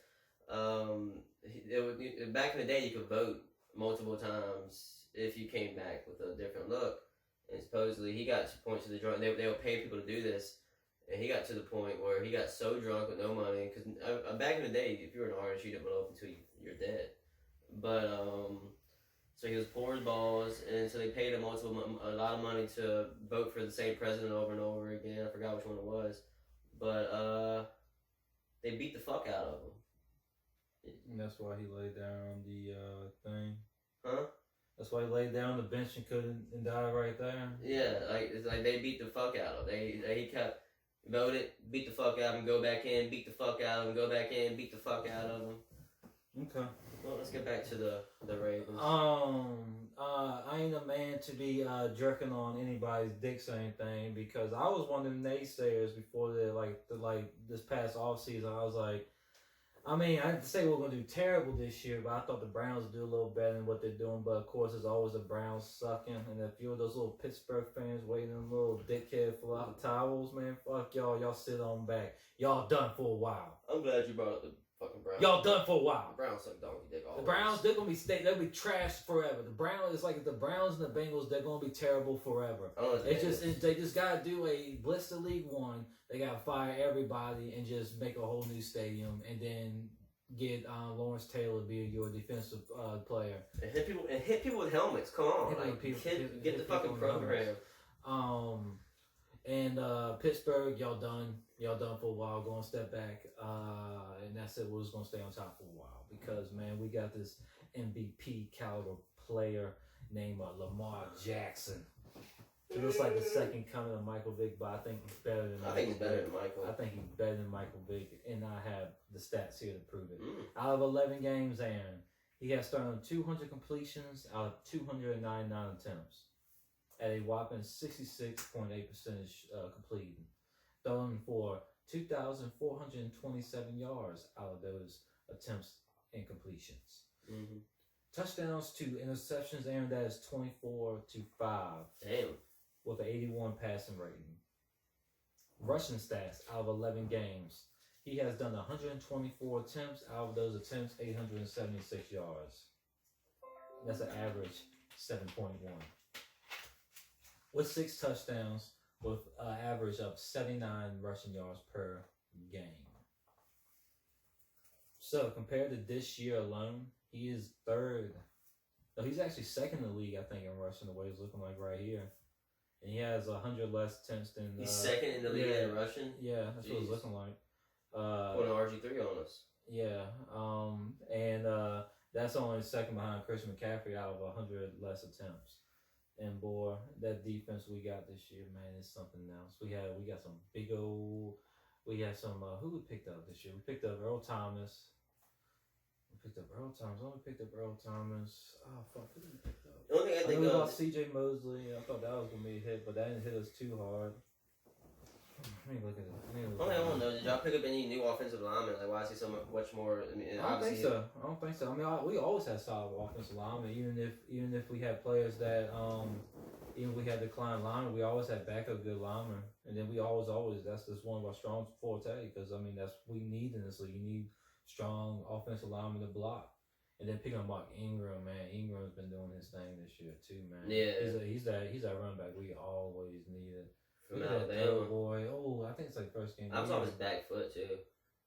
back in the day you could vote multiple times if you came back with a different look, and supposedly he got to point to the drunk. They would pay people to do this, and he got to the point where he got so drunk with no money because back in the day if you were an artist you didn't blow up until you're dead. But so he was poor as balls, and so they paid him a lot of money to vote for the same president over and over again. I forgot which one it was. But they beat the fuck out of him. And that's why he laid down the thing. Huh? That's why he laid down the bench and couldn't and died right there. Yeah, it's like they beat the fuck out of him. He kept voted, beat the fuck out of him, go back in, beat the fuck out of him, go back in, beat the fuck out of him. Okay. Well, let's get back to the Ravens. I ain't a man to be jerking on anybody's dicks or anything because I was one of them naysayers before this past off season. I was like, I mean, I didn't say we're gonna do terrible this year, but I thought the Browns would do a little better than what they're doing. But of course, there's always the Browns sucking, and if you're those little Pittsburgh fans waiting in little dickhead towels, man, fuck y'all. Y'all sit on back. Y'all done for a while. I'm glad you brought up the fucking Browns. Y'all done for a while. The Browns suck donkey dick. The Browns, they're gonna be they'll be trashed forever. The Browns, it's like the Browns and the Bengals, they're gonna be terrible forever. They just gotta do a blitz to League One. They gotta fire everybody and just make a whole new stadium, and then get Lawrence Taylor to be your defensive player. And hit people with helmets. Come on, get the fucking program. Pittsburgh, y'all done for a while. Going to step back, and that's it. We're just gonna stay on top for a while because man, we got this MVP caliber player named Lamar Jackson. He looks like the second coming of Michael Vick, but I think he's better than Michael. I think he's better than Michael. I think he's better than Michael Vick, and I have the stats here to prove it. Out of 11 games, Aaron, he has thrown 200 completions out of 299 attempts at a whopping 66.8% completing, throwing for 2,427 yards out of those attempts and completions. Mm-hmm. Touchdowns to interceptions, Aaron, that is 24-5. Damn. With an 81 passing rating. Rushing stats out of 11 games. He has done 124 attempts. Out of those attempts, 876 yards. That's an average 7.1. With 6 touchdowns, with an average of 79 rushing yards per game. So, compared to this year alone, he is third. No, he's actually second in the league, I think, in rushing, the way it's looking like right here. And he has 100 less attempts than... He's second in the league in rushing? Yeah, that's what it's looking like. Put an RG3 on us. Yeah, and that's only second behind Christian McCaffrey out of 100 less attempts. And boy, that defense we got this year, man, is something else. We got some big old... We had some... who we picked up this year? We picked up Earl Thomas. We picked up Earl Thomas. I only picked up Earl Thomas. Oh fuck, who did we pick up? The only thing I think we of lost C.J. Mosley. I thought that was gonna be a hit, but that didn't hit us too hard. Let me look at it. Only I don't know. Did y'all pick up any new offensive linemen? Like, why is he so much more? I mean, I don't think so. I mean, we always had solid offensive linemen, even if we had players that even if we had declined linemen, we always had backup good linemen, and then we always that's just one of our strong forte because I mean that's what we need in this league. You need strong offensive linemen to block. And then picking up Mark Ingram, man. Ingram's been doing his thing this year too, man. Yeah. He's that running back we always needed. From Alabama. Boy. Oh, I think it's like first game. I was on his back foot too.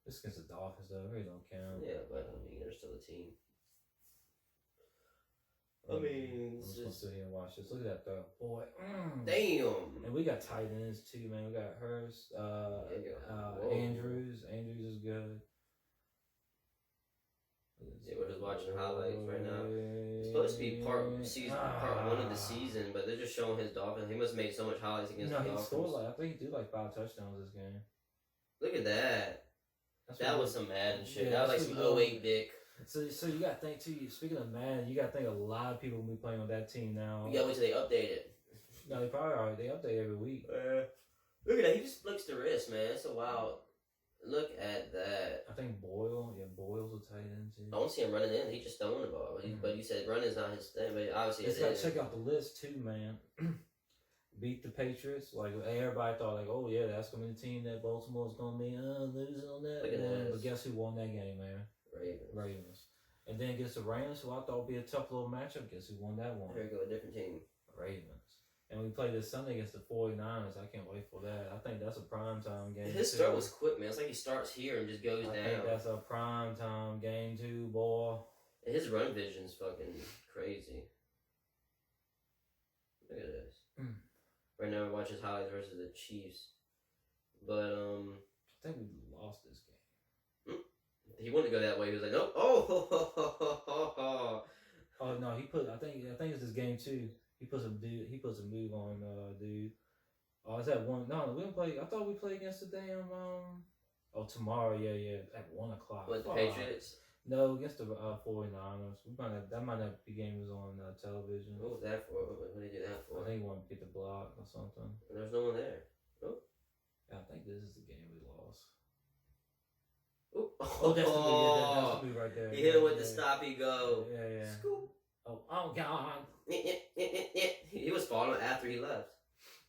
This against the Dolphins though, it really don't count. Yeah, but I mean they're still a team. I mean, I'm just gonna sit here and watch this. Look at that throw, boy. Damn. And we got tight ends too, man. We got Hurst, Andrews. Andrews is good. Yeah, we're just watching highlights right now. It's supposed to be part one of the season, but they're just showing his Dolphins. He must have made so much highlights against the Dolphins. He scored I think he did 5 touchdowns this game. Look at that. That was some Madden shit. Yeah, that was like some 08 Dick. So you gotta think too. Speaking of Madden, you gotta think a lot of people will be playing on that team now. You gotta wait till they update it. No, they probably are. They update every week. Look at that. He just flicks the wrist, man. That's a wild. Look at that. I think Boyle's a tight end too. I don't see him running in. He just throwing the ball. But you said running is not his thing. But obviously, it's got to check out the list too, man. Beat the Patriots. Like everybody thought, like, oh yeah, that's gonna be the team that Baltimore's gonna be losing on that. But guess who won that game, man? Ravens. And then against the Rams, who I thought would be a tough little matchup. Guess who won that one? There you go, a different team. Ravens. And we play this Sunday against the 49ers. I can't wait for that. I think that's a primetime game. His start was quick, man. It's like he starts here and just goes down. I think that's a primetime game too, boy. His run vision's fucking crazy. Look at this. Right now, we're watching highlights versus the Chiefs. But, I think we lost this game. He wanted to go that way. He was like, nope. Oh! Oh, no, I think it's this game too. He puts a move on dude. Oh, is that one? No, we didn't play. I thought we played against the damn Oh, tomorrow, yeah, at 1:00. What, the Patriots? No, against the 49ers. That might not be game was on television. What was that for? What did they do that for? I think he wanted to get the block or something. And there's no one there. Oh. Yeah, I think this is the game we lost. Ooh. Oh, that's the move right there. He hit him with the stoppy go. Yeah. Scoop. Oh, God. He was falling after he left.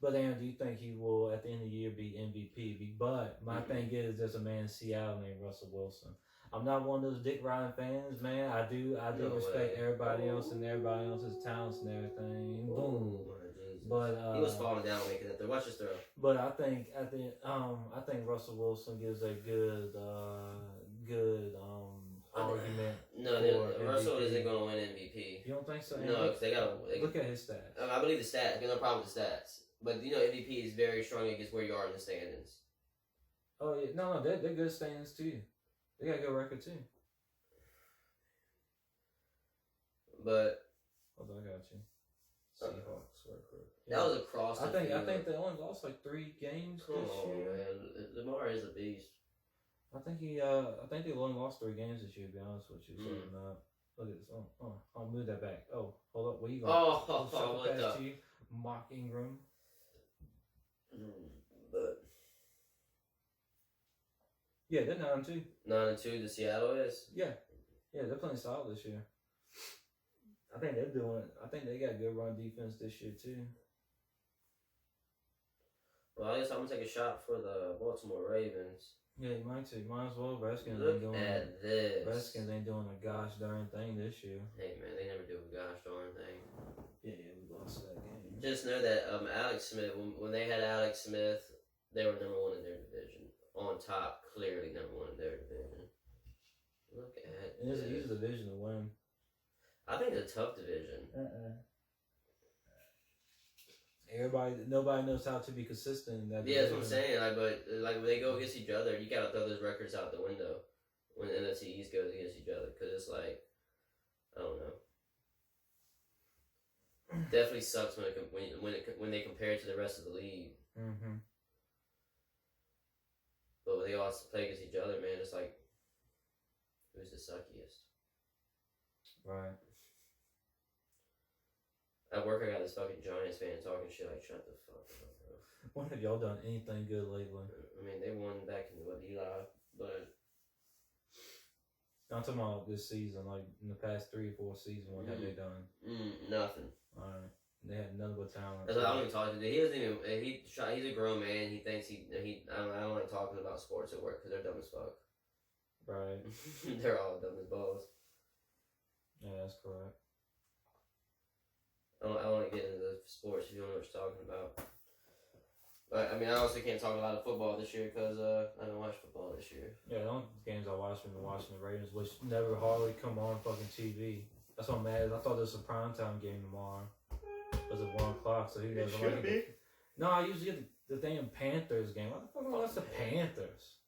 But Aaron, do you think he will at the end of the year be MVP? But my thing is, there's a man in Seattle named Russell Wilson. I'm not one of those Dick Ryan fans, man. I do respect everybody else and everybody else's talents and everything. Boom. But he was falling down making it through. Watch this throw. But I think Russell Wilson gives a good argument. No, Russell isn't going to win MVP. You don't think so? No, because they got look at his stats. I believe the stats. There's no problem with the stats. But MVP is very strong against where you are in the standings. Oh yeah, no, they're good standings too. They got a good record too. But hold on, I got you. Seahawks record. Yeah. That was across. I think they only lost like 3 games this year. Man, Lamar is a beast. I think they only lost 3 games this year. To be honest with you, so not. Look at this. I'll move that back. Oh, hold up. Where you going? What the? To you. Mark Ingram. But yeah, they're 9-2. 9-2. The Seattle is. Yeah, they're playing solid this year. I think they got good run defense this year too. Well, I guess I'm gonna take a shot for the Baltimore Ravens. Yeah, you might too. Might as well. Redskins ain't doing a gosh darn thing this year. Hey man, they never do a gosh darn thing. Yeah, we lost that game. Just know that Alex Smith, when they had Alex Smith, they were number 1 in their division. On top, clearly number 1 in their division. Look at it. It's an easy division to win. I think it's a tough division. Nobody knows how to be consistent in that division. Yeah, that's what I'm saying. But when they go against each other, you gotta throw those records out the window when the NFC East goes against each other, because it's like, I don't know. Definitely sucks when they compare it to the rest of the league. Mm-hmm. But when they all play against each other, man, it's like, who's the suckiest? Right. At work, I got this fucking Giants fan talking shit. Like, shut the fuck up, bro. When have y'all done anything good lately? I mean, they won back in Eli, but I'm talking about this season, like in the past 3 or 4 seasons. What have they done? Nothing. All right. They had nothing but talent. That's why I don't even talk to him. He doesn't even. He's a grown man. He thinks he. I don't like talking about sports at work because they're dumb as fuck. Right. They're all dumb as balls. Yeah, that's correct. I don't want to get into the sports if you don't know what you're talking about. But I mean, I also can't talk a lot of football this year because I don't watch football this year. Yeah, the only games I watched were watching the Ravens, which never hardly come on fucking TV. That's what I'm mad. I thought there was a primetime game tomorrow. It was at 1 o'clock, so who knows? It should be. No, I usually get the damn Panthers game. What the fuck was the Panthers?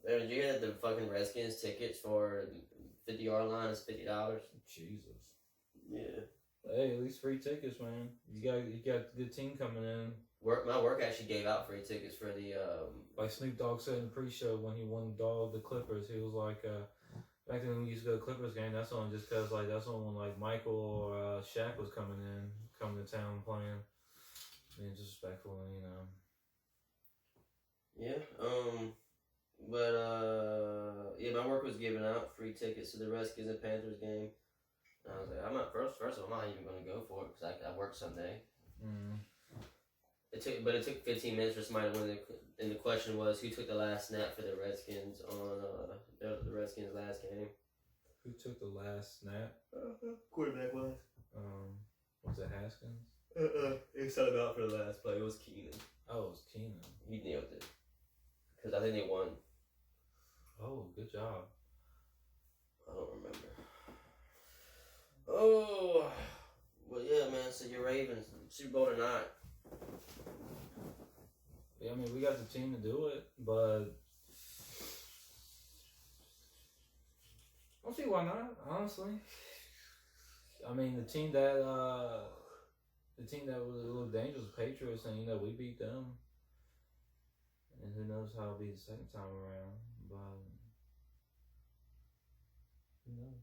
Did you hear that the fucking Redskins tickets for 50-yard line is $50? Jesus. Yeah. Hey, at least free tickets, man. You got a good team coming in. My work actually gave out free tickets for the Like Snoop Dogg said in the pre-show when he won the Clippers, he was like, back then when we used to go to Clippers game, that's only just because like that's only when like Michael or Shaq was coming to town playing. Being disrespectful, you know. Yeah. But yeah, my work was giving out free tickets to the Redskins and Panthers game. And I was like, I'm not first of all, I'm not even going to go for it because I work Sunday. It took 15 minutes for somebody to win. And the question was, who took the last snap for the Redskins on the Redskins' last game? Who took the last snap? Quarterback was. Was it Haskins? He set him out for the last play. It was Keenan. Oh, it was Keenan. He nailed it. Because I think they won. Oh, good job. I don't remember. Oh, well, yeah, man. So your Ravens, Super Bowl or not? Yeah, I mean, we got the team to do it, but I don't see why not. Honestly, I mean, the team that was a little dangerous, Patriots, and we beat them, and who knows how it'll be the second time around. But who knows?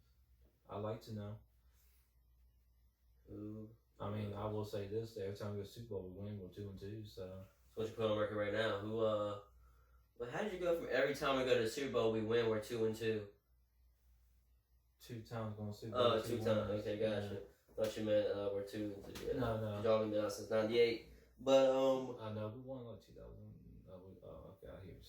I like to know. I mean, I will say this: every time we go to Super Bowl, we win. We're 2-2. So what you put on record right now? Well, how did you go from every time we go to the Super Bowl, we win, we're 2-2? 2 times going to Super Bowl. 2 times. Okay, gotcha. Thought you meant we're 2-2. Yeah. No. Y'all been out since '98, but I know we won like 2000. Okay, I hear what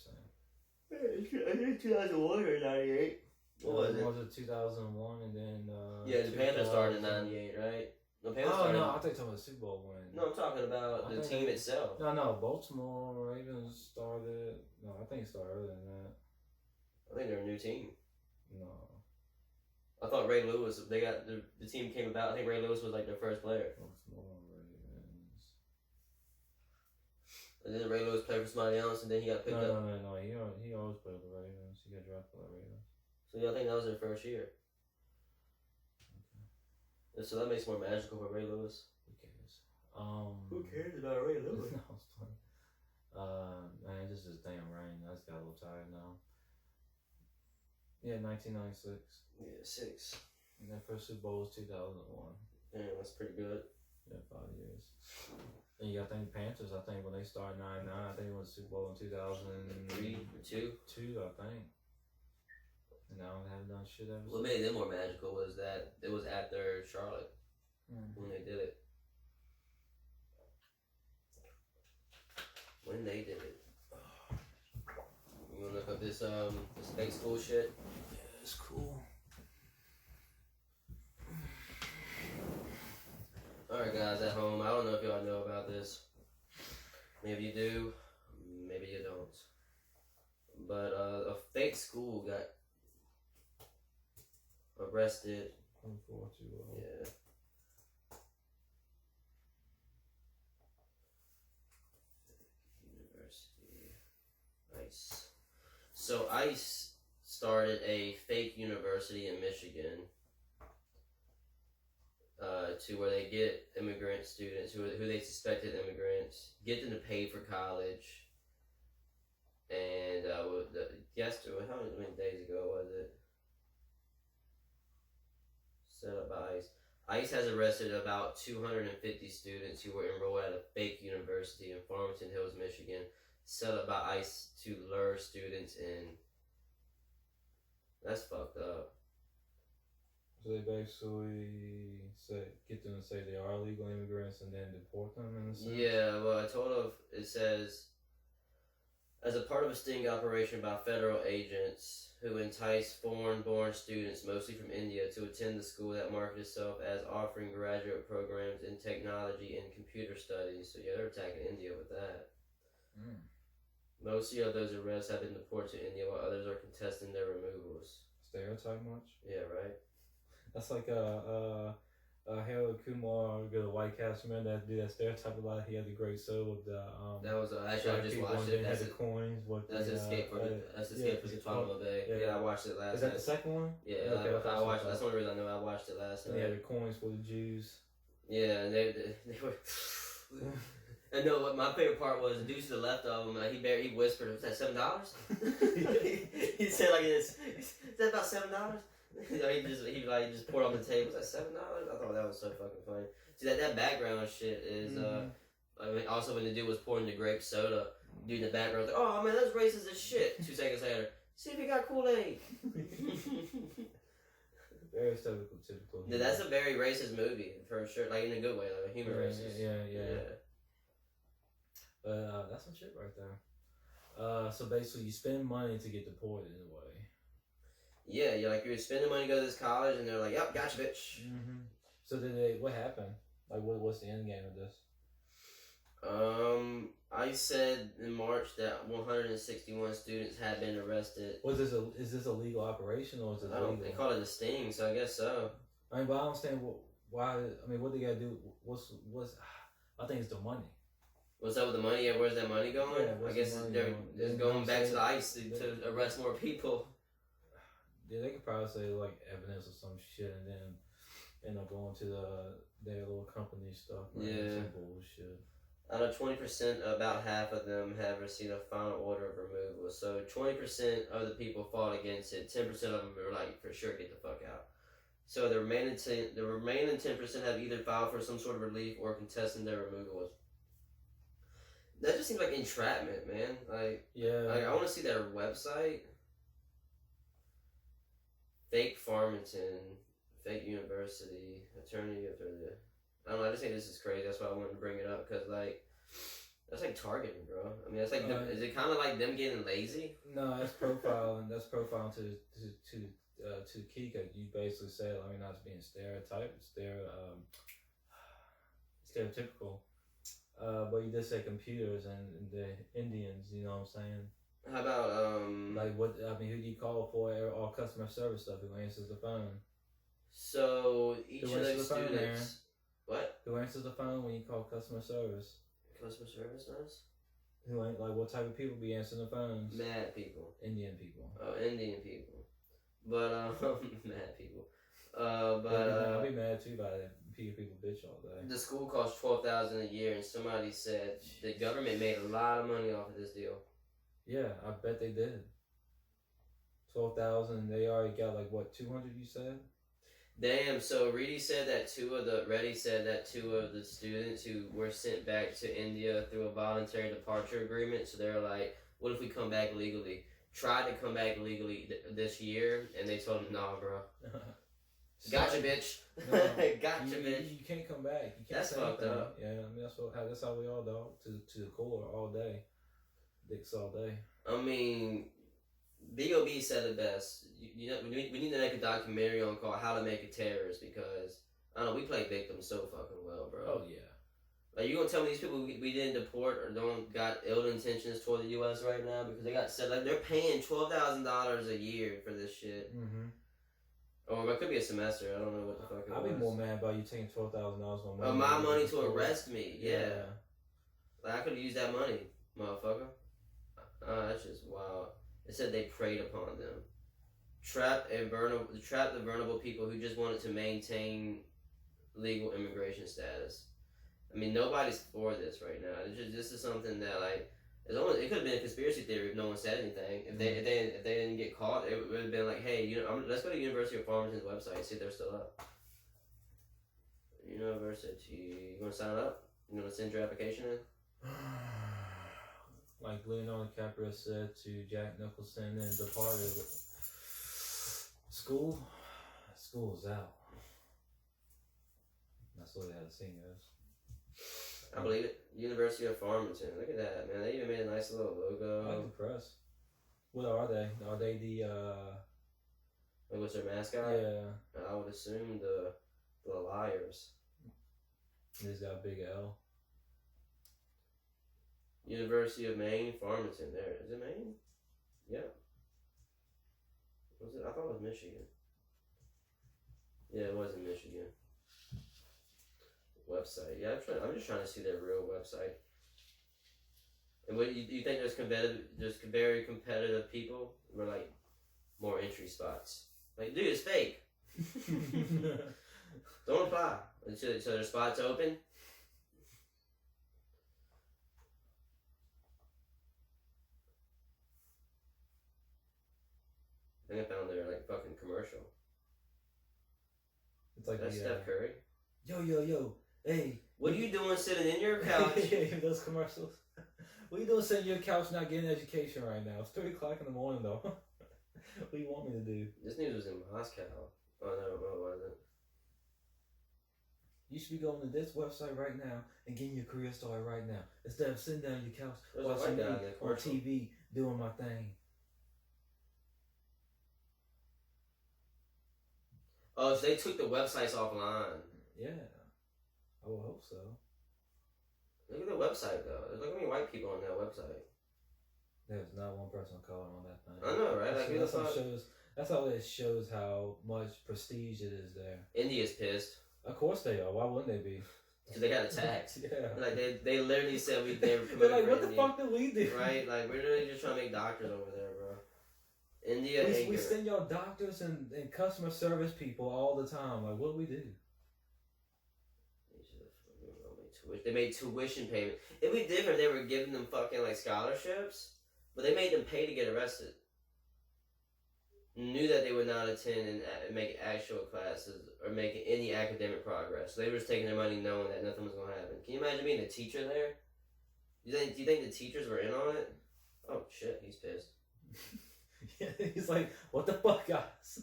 you're saying. I think 2001 or '98. What was it? Was it 2001 and then? Yeah, the Panthers started in '98, right? No, I thought you were talking about the Super Bowl win. No, I'm talking about the team itself. No, Baltimore Ravens started. No, I think it started earlier than that. I think they're a new team. No. I thought Ray Lewis. They got the team came about. I think Ray Lewis was like their first player. Baltimore Ravens. And then Ray Lewis played for somebody else, and then he got picked up. No. He always played for the Ravens. He got drafted by the Ravens. So yeah, I think that was their first year. Okay. So that makes it more magical for Ray Lewis. Who cares? Who cares about Ray Lewis? No, I was playing. Man, this is damn rain. I just got a little tired now. Yeah, 1996. Yeah, 6. And that first Super Bowl was 2001. Yeah, that's pretty good. Yeah, 5 years. And you got to think Panthers, I think when they started 99, I think it was Super Bowl in 2003 or 2. 2, I think. And now they haven't done shit ever since. What made them more magical was that it was after Charlotte when they did it. When they did it. You wanna look up this fake school shit? Yeah, it's cool. Alright guys at home, I don't know if y'all know about this. Maybe you do, maybe you don't. But a fake school got arrested. Yeah. University. ICE. So ICE started a fake university in Michigan to where they get immigrant students who they suspected immigrants, get them to pay for college. And yesterday, how many days ago was it? set up by ICE. ICE has arrested about 250 students who were enrolled at a fake university in Farmington Hills, Michigan, set up by ICE to lure students in. That's fucked up. So they basically get them to say they are illegal immigrants and then deport them in a sense? Yeah, well, I told of it says, as a part of a sting operation by federal agents who entice foreign-born students, mostly from India, to attend the school that marketed itself as offering graduate programs in technology and computer studies. So yeah, they're attacking India with that. Most of those arrests have been deported to India, while others are contesting their removals. Stereotype much? Yeah, right. That's like Harold Kumar, the white cast man that did that stereotype a lot. He had the great soul with the that was actually I just watched it. That's the coins. That's Escape from Guantanamo Bay. Yeah, I watched it last night. Is that the second one? Yeah, okay, I watched. That's the only reason I know I watched it last night. And they had the coins for the Jews. Yeah, and they were. And no, what my favorite part was the dude to the left of him. He whispered, "Was that $7?" He said like this. Is that about $7? He just poured on the table. Was that $7? I thought that was so fucking funny. See that background shit is I mean, also when the dude was pouring the grape soda, dude in the background was like, "Oh man, that's racist as shit." 2 seconds later, see if he got Kool-Aid. Very typical. Yeah, that's a very racist movie for sure. Like in a good way, like humor racist. Yeah. That's some shit right there. So basically, you spend money to get deported in a way. Yeah, you're spending money to go to this college, and they're like, "Yep, gotcha, bitch." So what happened? Like, what's the end game of this? I said in March that 161 students had been arrested. Is this a legal operation or is it illegal? They call it a sting, so I guess so. I mean, but I don't understand why. I mean, what they gotta do? What's? I think it's the money. What's up with the money? Yeah, where's that money going? Yeah, I guess they're going back to the ICE to arrest more people. Yeah, they could probably say like evidence or some shit, and then end up going to their little company stuff. Yeah, some bullshit. Out of 20%, about half of them have received a final order of removal. So 20% of the people fought against it. 10% of them were like, for sure, get the fuck out. So the remaining 10% have either filed for some sort of relief or contesting their removal. That just seems like entrapment, man. Like, yeah. Like, I want to see their website. Fake Farmington, fake university, attorney after the. I don't know. I just think this is crazy. That's why I wanted to bring it up because like, that's like targeting, bro. I mean, that's like. Is it kind of like them getting lazy? No, that's profiling. That's profiling to Kika. You basically said, I mean, not being stereotypical. But you did say computers and the Indians. You know what I'm saying? How about like what? I mean, who do you call for all customer service stuff? Who answers the phone? So each of those students. What? Who answers the phone when you call customer service? Customer service does? Who ain't like what type of people be answering the phones? Mad people. Indian people. Oh, Indian people. But mad people. I'll be mad too by that. People bitch all day. The school costs $12,000 a year, and somebody said the government made a lot of money off of this deal. Yeah, I bet they did. 12,000. They already got like what 200? You said. Damn. So Reddy said that two of the students who were sent back to India through a voluntary departure agreement. So they're like, "What if we come back legally?" Tried to come back legally this year, and they told them, "Nah, bro." Gotcha, bitch. No, Gotcha, bitch. You can't come back. You can't. That's fucked up. Yeah, I mean that's how we all dog to the core all day, dicks all day. I mean, B.O.B. said it best. You know, we need to make a documentary on called "How to Make a Terrorist" because I don't know, we play victims so fucking well, bro. Oh yeah. Like you gonna tell me these people we didn't deport or don't got ill intentions toward the U.S. right now because they got said like they're paying $12,000 a year for this shit. Mm-hmm. Or it could be a semester. I don't know what the fuck it was. I'd be more mad about you taking $12,000 on of my money to arrest me. Yeah. Like I could have used that money, motherfucker. That's just wild. It said they preyed upon them, trapped the vulnerable people who just wanted to maintain legal immigration status. I mean, nobody's for this right now. This is something that like it could have been a conspiracy theory if no one said anything. If they didn't get caught, it would have been like, hey, let's go to University of Farmington's website, see if they're still up. University. You want to sign up? You want to send your application in? Like Leonardo DiCaprio said to Jack Nicholson in Departed, school's out. That's what that scene is. I believe it. University of Farmington. Look at that, man. They even made a nice little logo. I like the press. What are they? Are they the like, what's their mascot? Yeah. I would assume the Liars. He's got a big L. University of Maine, Farmington. There. Is it Maine? Yeah. Was it? I thought it was Michigan. Yeah, it was in Michigan. Website. Yeah, I'm just trying to see their real website. And what you think there's very competitive people? Or like more entry spots? Like, dude, it's fake. Don't apply. So there's spots open. I think I found their like fucking commercial. It's like that's Steph Curry. Yo. Hey, what are you doing sitting in your couch? Yeah, those commercials. What are you doing sitting in your couch not getting education right now? It's 3 o'clock in the morning though. What do you want me to do? This news was in Moscow. Oh no, it wasn't. You should be going to this website right now and getting your career started right now. Instead of sitting down on your couch watching me on TV doing my thing. Oh, so they took the websites offline. Yeah. I would hope so. Look at the website though. There's like many white people on that website. There's not one person of color on that thing. I know, right? That's how it shows how much prestige it is there. India's pissed. Of course they are. Why wouldn't they be? Because they got attacked. Yeah. Like they literally said they were They're like, what India. the fuck did we do? Right? Like we're literally just trying to make doctors over there, bro. India. We send y'all doctors and customer service people all the time. Like, what do we do? They made tuition payment. It'd be different if they were giving them fucking like scholarships, but they made them pay to get arrested. Knew that they would not attend and make actual classes or make any academic progress. So they were just taking their money knowing that nothing was going to happen. Can you imagine being a teacher there? Do you think the teachers were in on it? Oh shit, he's pissed. Yeah, he's like, what the fuck, guys?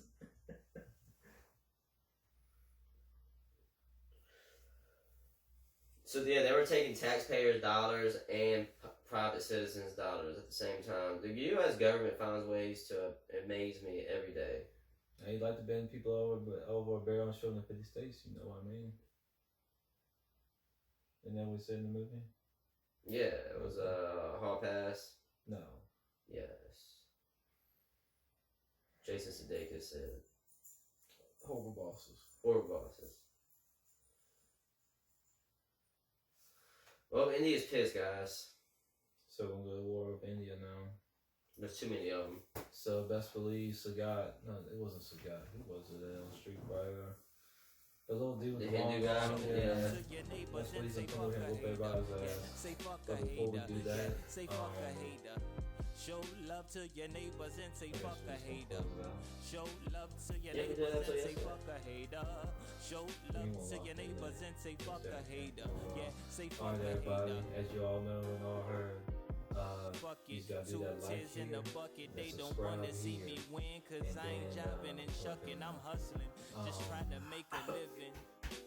So yeah, they were taking taxpayers' dollars and private citizens' dollars at the same time. The U.S. government finds ways to amaze me every day. You'd like to bend people over a barrel and show them 50 states, you know what I mean? Isn't that what we said in the movie? Yeah, it was Hall Pass. No. Yes. Jason Sudeikis said. Horrible bosses. Horrible bosses. Well, India's pissed, guys. So we're going to go to war with India now. There's too many of them. So best believe Sagat. No, it wasn't Sagat. Who was it? Street Fighter. The little dude with the Hindu guy. Yeah. Best believe they come here and whoop everybody's ass. But before we do that, show love to your neighbors and say fuck a hater. Show love to your Yeah, neighbors and that's say fuck a hater. Show love to your neighbors and say fuck a hater. Yeah, say fuck alright, a everybody. hater. As you all know and all heard, he's got to do that like in the bucket. They don't want to see me win, cause I ain't jiving and shucking. I'm hustling, just trying to make a living.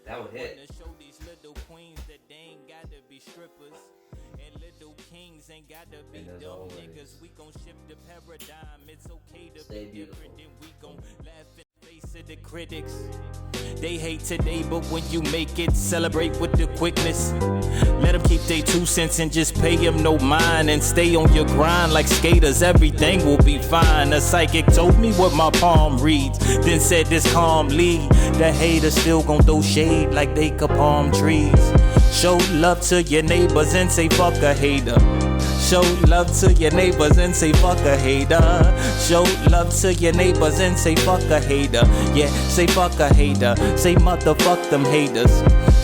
That would hit. Wanna show these little queens that they ain't gotta be strippers. And little kings ain't gotta be dumb niggas. We gon' shift the paradigm. It's okay to Stay be beautiful. different, and we gon' laugh in the face of the critics. They hate today, but when you make it, celebrate with the quickness. Let them keep their 2 cents and just pay them no mind. And stay on your grind like skaters, everything will be fine. A psychic told me what my palm reads, then said this calmly. The haters still gon' throw shade like they could palm trees. Show love to your neighbors and say fuck a hater. Show love to your neighbors and say fuck a hater. Show love to your neighbors and say fuck a hater. Yeah, say fuck a hater. Say motherfuck them haters.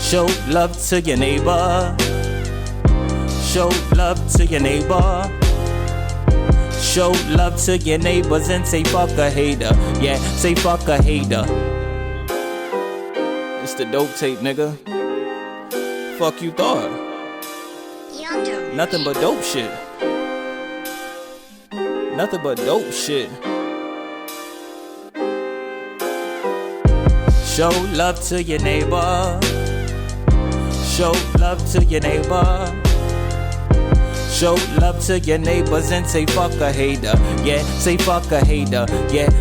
Show love to your neighbor. Show love to your neighbor. Show love to your neighbors and say fuck a hater. Yeah, say fuck a hater. It's the dope tape, nigga. fuck you thought? Nothing but dope shit. Nothing but dope shit. Show love to your neighbor. Show love to your neighbor. Show love to your neighbors and say fuck a hater. Yeah, say fuck a hater. Yeah.